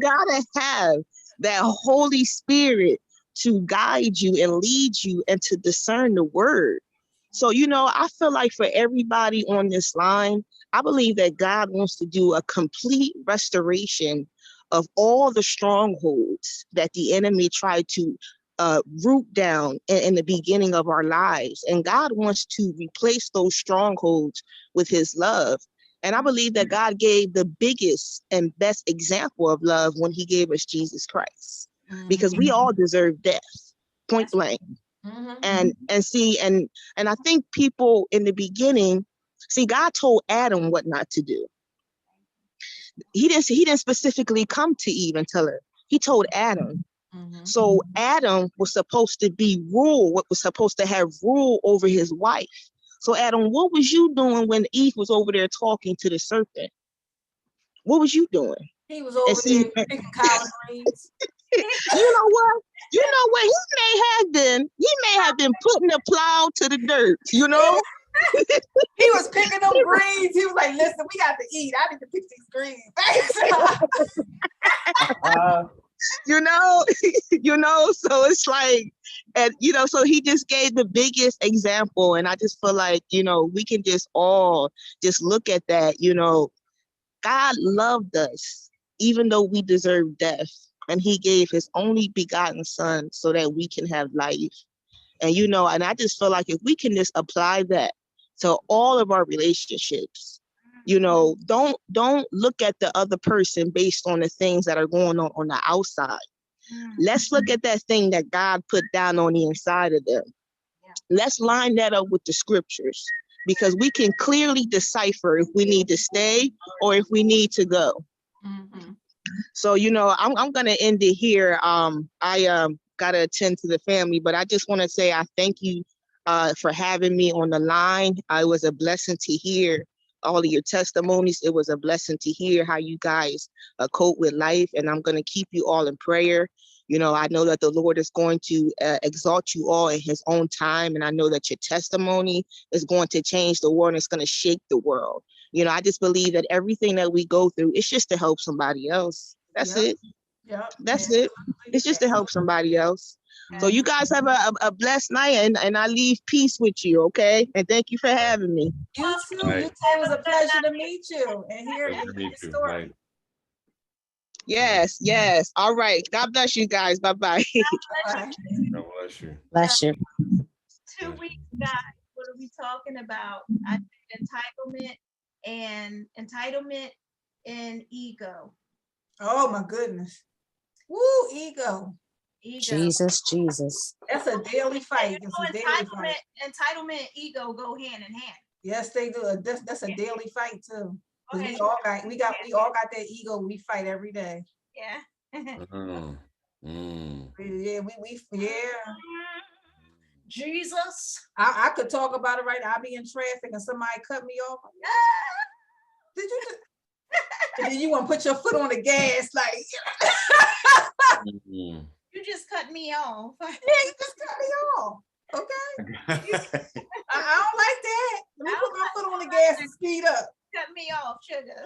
gotta have that Holy Spirit to guide you and lead you and to discern the word. So, I feel like for everybody on this line, I believe that God wants to do a complete restoration of all the strongholds that the enemy tried to root down in the beginning of our lives. And God wants to replace those strongholds with his love. And I believe that God gave the biggest and best example of love when he gave us Jesus Christ, because we all deserve death, point blank. And I think people in the beginning, see, God told Adam what not to do. He didn't specifically come to Eve and tell her. He told Adam. So Adam was supposed to have rule over his wife. So Adam, what was you doing when Eve was over there talking to the serpent? What was you doing? He was over there picking collard greens. You know what? He may have been putting the plow to the dirt, He was picking them greens. He was like, listen, we got to eat. I need to pick these greens. So it's like, and so he just gave the biggest example. And I just feel like, we can just all just look at that. God loved us even though we deserve death, and he gave his only begotten son so that we can have life. And and I just feel like if we can just apply that to all of our relationships, don't look at the other person based on the things that are going on the outside. Let's look at that thing that God put down on the inside of them. Let's line that up with the scriptures, because we can clearly decipher if we need to stay or if we need to go. So, I'm going to end it here. I got to attend to the family, but I just want to say I thank you for having me on the line. It was a blessing to hear all of your testimonies. It was a blessing to hear how you guys cope with life, and I'm going to keep you all in prayer. I know that the Lord is going to exalt you all in his own time, and I know that your testimony is going to change the world and it's going to shake the world. I just believe that everything that we go through, it's just to help somebody else. That's it. That's it. It's just to help somebody else. So you guys have a blessed night, and I leave peace with you, okay? And thank you for having me. You too. Right. You too. It was a pleasure to meet you and hear your story. Right. Yes. All right. God bless you guys. Bye-bye. God bless you. Bless you. 2 weeks, guys, what are we talking about? I think entitlement and ego. Oh my goodness. Woo, ego. Jesus. That's a daily fight. It's a daily fight. Entitlement and ego go hand in hand. Yes, they do. That's a daily fight too. We all got that ego we fight every day. Yeah. Yeah. Jesus. I could talk about it right now. I'll be in traffic and somebody cut me off. Did you just and then you want to put your foot on the gas like You just cut me off. Yeah, you just cut me off. Okay. I don't like that. Let me put my foot on the gas and speed up. Cut me off, sugar.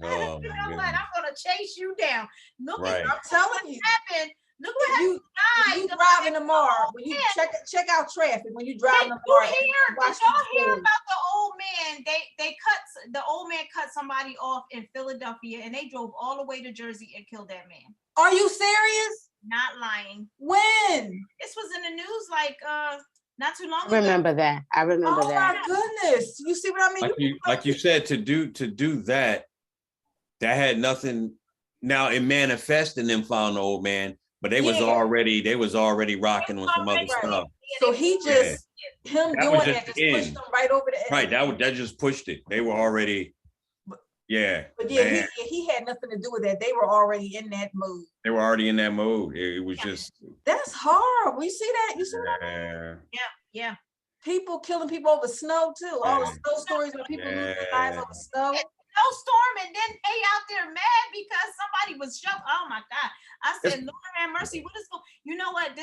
Oh, you know what? I'm gonna chase you down. Look right. I'm telling you. Happened. Look what you driving tomorrow. When you check out traffic when you driving tomorrow. Did y'all hear about the old man? The old man cut somebody off in Philadelphia, and they drove all the way to Jersey and killed that man. Are you serious? Not lying. When? This was in the news not too long ago. I remember that. Oh my goodness. You see what I mean? Like you said, to do that had nothing. Now it manifested and then found the old man, but they was already rocking with some other stuff. So he him That was doing just that just in. pushed them right over the edge. Right, that just pushed it. They were already, yeah. But yeah, man, he had nothing to do with that. They were already in that mood. they were already in that mode. It was just, That's horrible. You see that? You see that? yeah. Yeah. People killing people over snow too. All the Yeah. snow stories where people lose their lives Yeah. over snow. Snowstorm, and then they out there mad because somebody was sheltered. Oh my God. I said, Lord have mercy. What is going? You know what?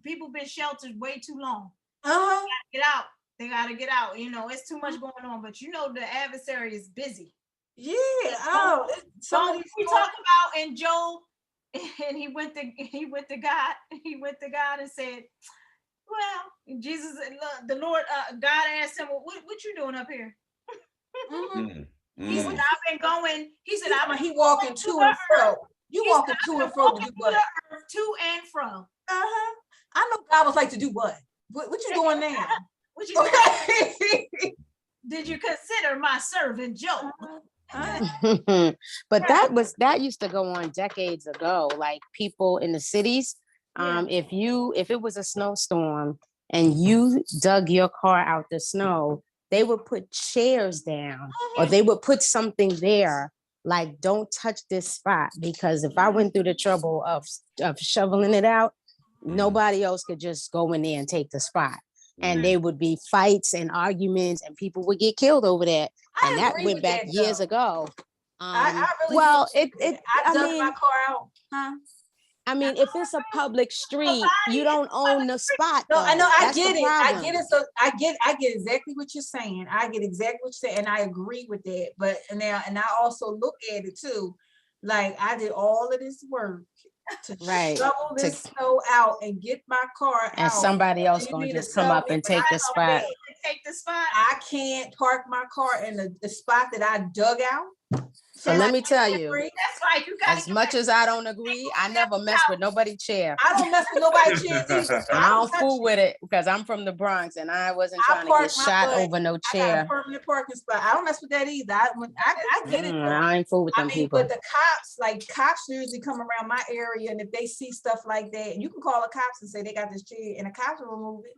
People been sheltered way too long. Uh-huh. Get out. They gotta get out. You know, it's too much going on. But you know, the adversary is busy. Yeah. Oh, So we talk about in Job, and he went to God. He went to God and said, "Well, Jesus, the Lord, God asked him, what you doing up here?" He said, "I've been going." He said, he walking to and fro. You walking to and fro to do what? To and fro. Uh-huh. I know God was like to do what? What you doing now? What you doing? Did you consider my servant Job? But that used to go on decades ago. Like people in the cities, if it was a snowstorm and you dug your car out the snow, they would put chairs down or they would put something there like, don't touch this spot, because if I went through the trouble of shoveling it out, nobody else could just go in there and take the spot. And there would be fights and arguments and people would get killed over that. And that went back years ago. I really well, I dug my car out. Huh? I mean, if it's a public street, you don't own the spot. No, I know, I That's get the it. I problem. get it. So I get exactly what you're saying. I get exactly what you're saying, and I agree with that. But now, and I also look at it too, like I did all of this work to shovel this snow out and get my car and out. somebody else gonna just come up and take the spot. Take the spot. I can't park my car in the spot that I dug out. So let me tell you, that's right. You got as much as I don't agree, I never mess with nobody's chair. I don't mess with nobody's chairs either. I don't fool with it because I'm from the Bronx and I wasn't trying to get shot over no chair. I got a permanent parking spot. I don't mess with that either. I get it. I ain't fool with them people. But the cops usually come around my area, and if they see stuff like that, you can call the cops and say they got this chair, and the cops will remove it.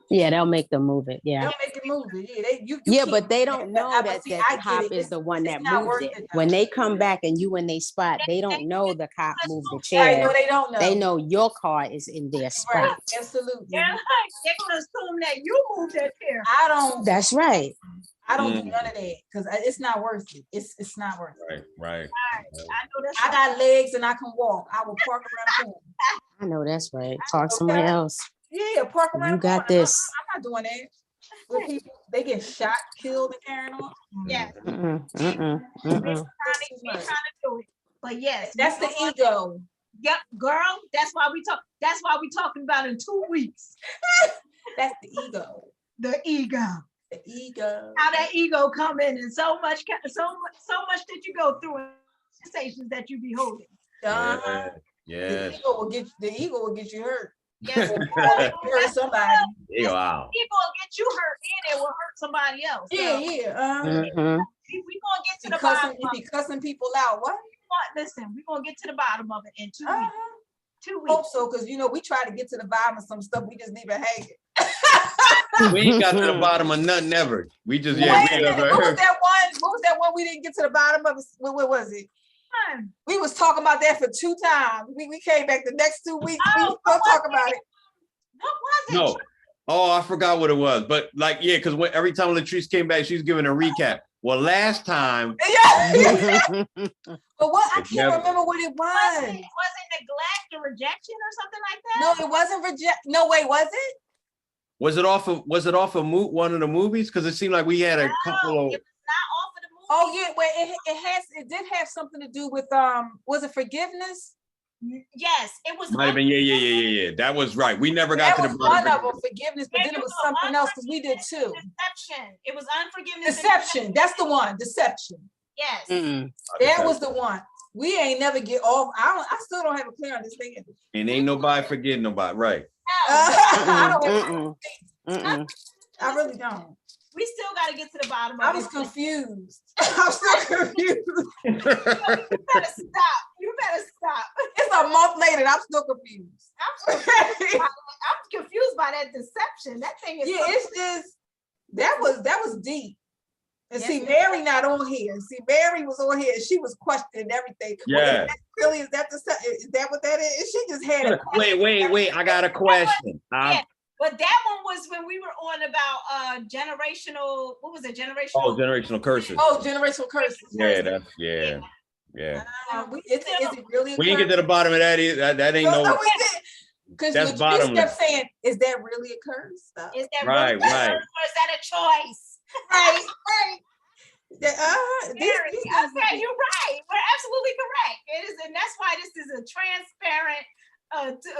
Yeah, they'll make them move it. Yeah. They'll make it move it. Yeah, but they don't know that the cop is the one that moved it. When they come back and you in their spot, they don't know the cop moved the chair. Right, no, they don't know. They know your car is in their spot. Right, absolutely. They're gonna assume that you moved that chair. I don't. That's right. I don't do none of that because it's not worth it. It's not worth it. Right. I got legs and I can walk. I will park around the corner. I know that's right. Park somewhere else. Yeah, park around. You got this. I'm not doing that. With people, they get shot, killed, and carrying on. Yeah. We're trying to do it. But yes, that's the ego. Yep, girl. That's why we talking about in 2 weeks. That's the ego. The ego. The ego. How that ego come in, and so much that you go through, and sensations that you be holding. Yeah. Yeah. The ego will get you hurt. Yes. Hurt somebody. Wow. People will get you hurt and it will hurt somebody else. Yeah. We gonna get to the bottom. You be cussing people out. What? Listen, we're gonna get to the bottom of it in 2 weeks. 2 weeks. Hope so, because we try to get to the bottom of some stuff, we just leave it hanging. We ain't got to the bottom of nothing ever. We just What was that one we didn't get to the bottom of? What was it? We was talking about that for 2 times. We came back the next 2 weeks. We still talk about it. What was it? No. Oh, I forgot what it was. But because every time Latrice came back, she's giving a recap. Well, last time. Yeah. But what? I can't remember what it was. Was it neglect or rejection or something like that? No, it wasn't rejection. No, wait, was it? Was it off of one of the movies? Because it seemed like we had a couple of. It was not off of the movie. Oh yeah, well it did have something to do with was it forgiveness? Yes, it was. Might have been yeah. That was right. We never got to the one of them, forgiveness, but then it was something else because we did too. Deception. It was unforgiveness. Deception. That's the one. Deception. Yes. That was the one. We ain't never get off. I still don't have a clear understanding. And ain't nobody forgetting nobody, right? I really don't. We still got to get to the bottom of it. I was confused. I'm still confused. You better stop. You better stop. It's a month later and I'm still confused. I'm confused by by that deception. That thing is. Yeah, it's just that was deep. And Yes, see, it Mary not on here. See, Mary was on here and she was questioning everything. Well, Yeah. is that what that is? She just had a question. Wait. I got a question. Yeah. But that one was when we were on about generational, what was it? Generational. Generational curses. Oh, generational curses. Yeah, that's yeah. Is it really? We didn't get to the bottom of that either. That ain't no. we didn't. Because That's Latrice bottomless. kept saying, "Is that really a curse?" Is that Right, really right. or is that a choice? Right. Okay, You're right. We're absolutely correct. It is, and that's why this is a transparent.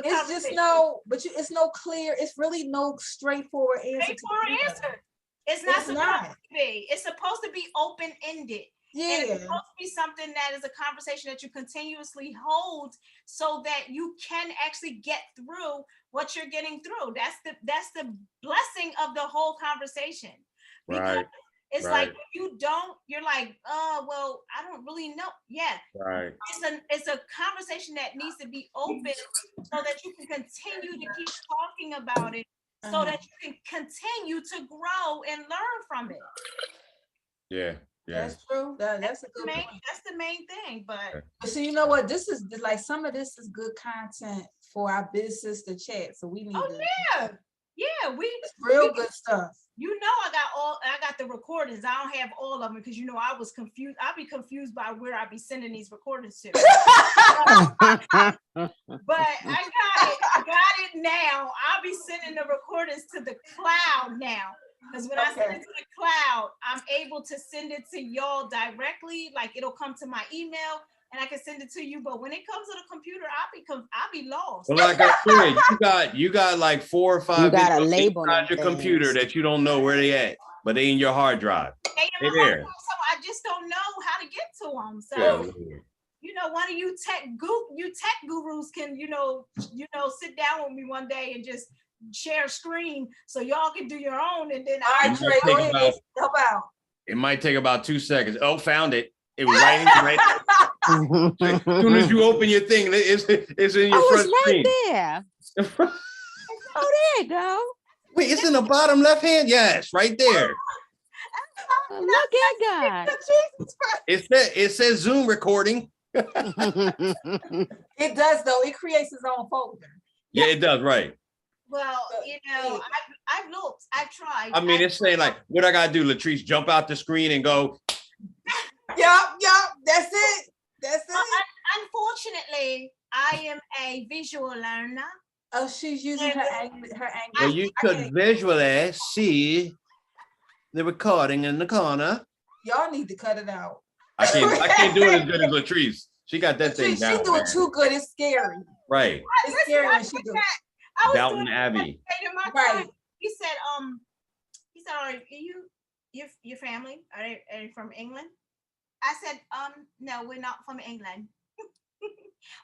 It's just no, it's no clear. It's really no straightforward answer. Straightforward answer. It's not supposed to be. It's supposed to be open ended. Yeah. And it's supposed to be something that is a conversation that you continuously hold so that you can actually get through what you're getting through. That's the blessing of the whole conversation. Because Right. it's like you don't, you're like, oh, well, I don't really know. Yeah. Right. It's a conversation that needs to be open so that you can continue to keep talking about it, so that you can continue to grow and learn from it. Yeah. That's true. That's a good main, point. that's the main thing. But so you know what? This is like some of this is good content for our big sister chat. So we need it's real good stuff. You know, I got the recordings. I don't have all of them because I was confused. I'll be confused by where I be sending these recordings to. But I got it now. I'll be sending the recordings to the cloud now. Because when I send it to the cloud, I'm able to send it to y'all directly. Like it'll come to my email and I can send it to you. But when it comes to the computer, I'll be lost. Well, like I said, you got like 4 or 5 videos inside your computer that you don't know where they at, but they in your hard drive. They're there. So I just don't know how to get to them. So one of you tech gurus can sit down with me one day and just share a screen so y'all can do your own, and then help out. It might take about 2 seconds. Oh, found it. It was right. As soon as you open your thing, it's in your front screen. There. Oh, there you go. Wait, it's in the bottom left hand. Yes, right there. Look at God. It says Zoom recording. It does though. It creates its own folder. Yeah, it does. Right. Well, I've looked. I've tried. I mean, it's saying like, what I gotta do, Latrice? Jump out the screen and go. Yup. That's it. Unfortunately, I am a visual learner. Oh, she's using her angle. Well, you could visually see the recording in the corner. Y'all need to cut it out. I can't do it as good as Latrice. She got that thing down. She doing too good. It's scary. Right. It's scary when she do. Downton Abbey. Right. He said, are you your family? Are they from England? I said, no, we're not from England.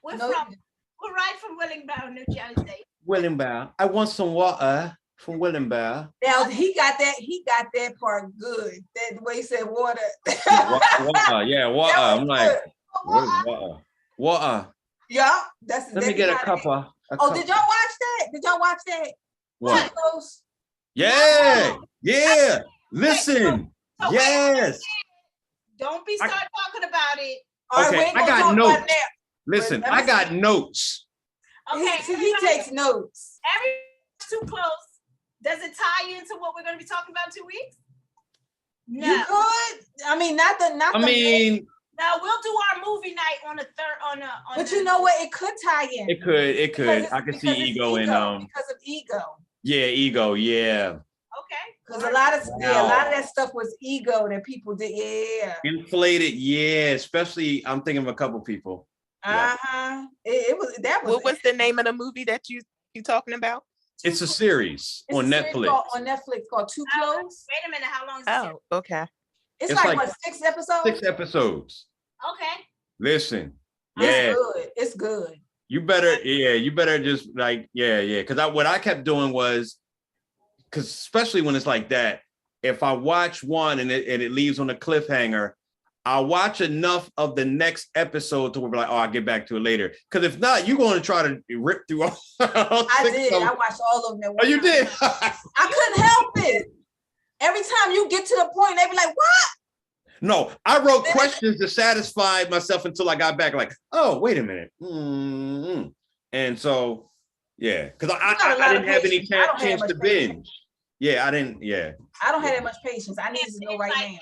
We're right from Willingboro, New Jersey. Willingboro. I want some water from Willingboro. Now he got that part good. That way he said water. Water. Yeah, water. I'm like, what is water? Water. Yeah, Let me get a cuppa. Did y'all watch that? What? Yeah. Listen. So yes. Don't be start talking about it. Okay, I got notes. Listen, I got notes. Okay, he takes notes. Everything's too close. Does it tie into what we're going to be talking about in 2 weeks? No. You could. I mean, no, we'll do our movie night on the third. But you know what? It could tie in. It could. I could see ego in because of ego. Yeah, ego. Yeah. Okay. Because a lot of that stuff was ego that people did. Yeah. Inflated. Yeah. Especially, I'm thinking of a couple people. Yeah. What was the name of the movie that you talking about? It's a series on Netflix. On Netflix called Too Close. Wait a minute. How long is it? Oh, okay. It's like what, 6 episodes? 6 episodes. Okay. Listen. It's good. You better just like, because what I kept doing was, because especially when it's like that, if I watch one and it leaves on a cliffhanger, I'll watch enough of the next episode to where we're like, oh, I'll get back to it later. Because if not, you're going to try to rip through all I did. I watched all of them. Oh, you did? I couldn't help it. Every time you get to the point, they be like, what? No, I wrote questions to satisfy myself until I got back like, oh, wait a minute. Mm-hmm. And so, yeah, because I didn't have any chance to binge. Yeah, I didn't. Yeah. I don't have that much patience. I need to know right now.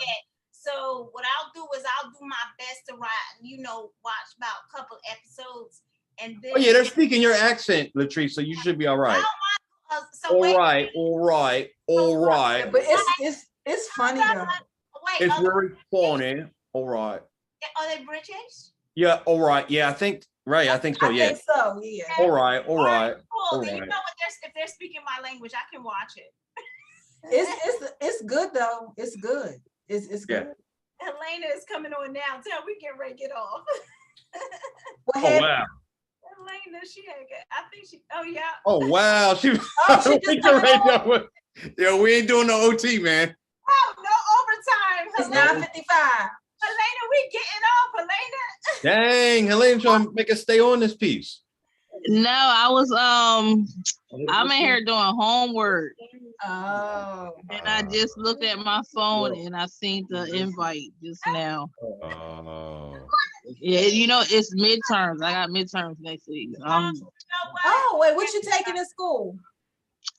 So what I'll do is I'll do my best to watch about a couple episodes, and then. Oh yeah, they're speaking your accent, Latrice, so you should be all right. All right. But it's funny though. It's very funny. All right. Are they British? Yeah. All right. Yeah, I think. Right. I think so. Yeah. I think so. Yeah. All right. Cool. Then you know what? If they're speaking my language, I can watch it. It's good though. It's good. It's good. Helena is coming on now. Tell we get ready to get off. Oh wow. Helena, I think she. Oh yeah. Oh wow. She just yeah, we ain't doing no OT, man. Oh, no overtime. It's Helena. 9:55. Helena, we getting off, Helena. Dang, Helena trying to make us stay on this piece. No, I was I'm in here doing homework. Oh. And I just looked at my phone and I seen the invite just now. Yeah, it's midterms. I got midterms next week. Oh, wait, what you taking in school?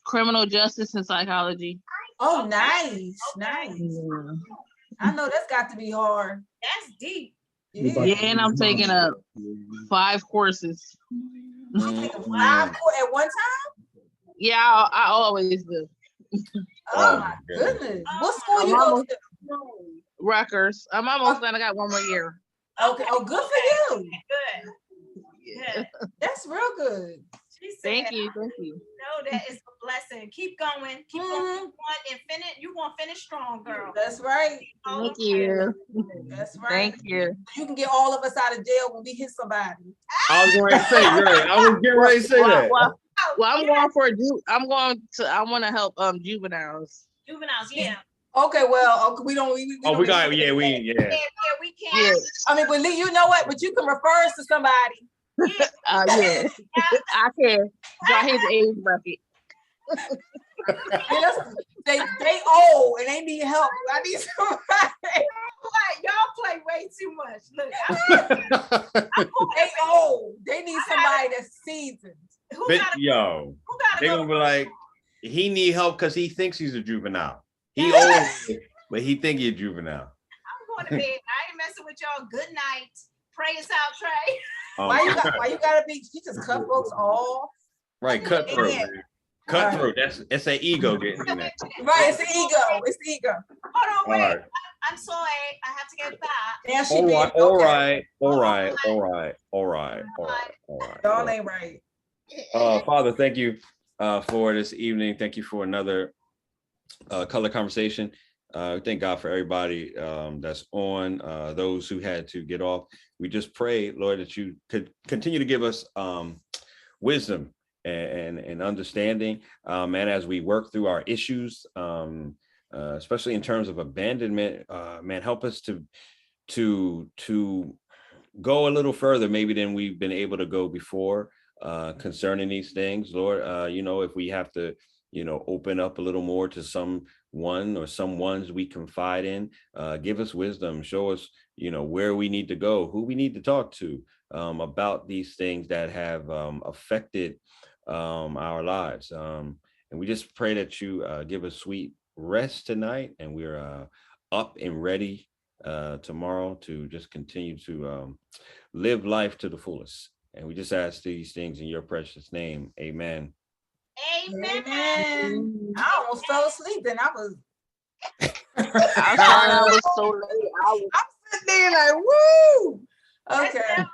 Criminal justice and psychology. Oh, nice. Nice. Yeah. I know that's got to be hard. That's deep. Yeah, and I'm taking 5 courses. Taking 5 at one time? Yeah, I always do. Oh my goodness. What school you go to? Rutgers. I'm almost done. I got 1 more year. Okay. Oh, good for you. Good. Yeah. That's real good. Thank you. No, that is a blessing. Keep going. Keep going and finish. You're going to finish strong, girl. That's right. Thank you. That's right. Thank you. You can get all of us out of jail when we hit somebody. I was going to say, right. I was getting ready to say that. Well, I'm going for I want to help juveniles. Juveniles, yeah. Okay, well, we don't. We can. Yeah, we can. Yeah. I mean, but you know what? But you can refer us to somebody. Yeah. I can. Draw his age bracket. They old and they need help. I need somebody. Y'all play way too much. Look, they old. They need somebody that's seasoned. They're gonna be like, he need help because he thinks he's a juvenile. He old, but he think he's a juvenile. I'm going to bed. I ain't messing with y'all. Good night. Pray us out, Trey. Why you gotta be? You just cut folks off. Right, cutthroat. Yeah. Cutthroat. It's an ego getting in there. Right, it's the ego. It's the ego. Hold on, wait. Right. I'm sorry. I have to get back. All right. Y'all ain't right. Father, thank you for this evening. Thank you for another color conversation. Thank God for everybody that's on, those who had to get off. We just pray, Lord, that you could continue to give us wisdom and understanding. And as we work through our issues, especially in terms of abandonment, man, help us to go a little further maybe than we've been able to go before concerning these things, Lord. If we have to, open up a little more to someone or some ones we confide in, give us wisdom, show us, where we need to go, who we need to talk to about these things that have affected our lives. And we just pray that you give us sweet rest tonight, and we're up and ready tomorrow to just continue to live life to the fullest. And we just ask these things in your precious name. Amen. Amen. I almost fell asleep and I was I was so late. I'm sitting there like, woo. Okay.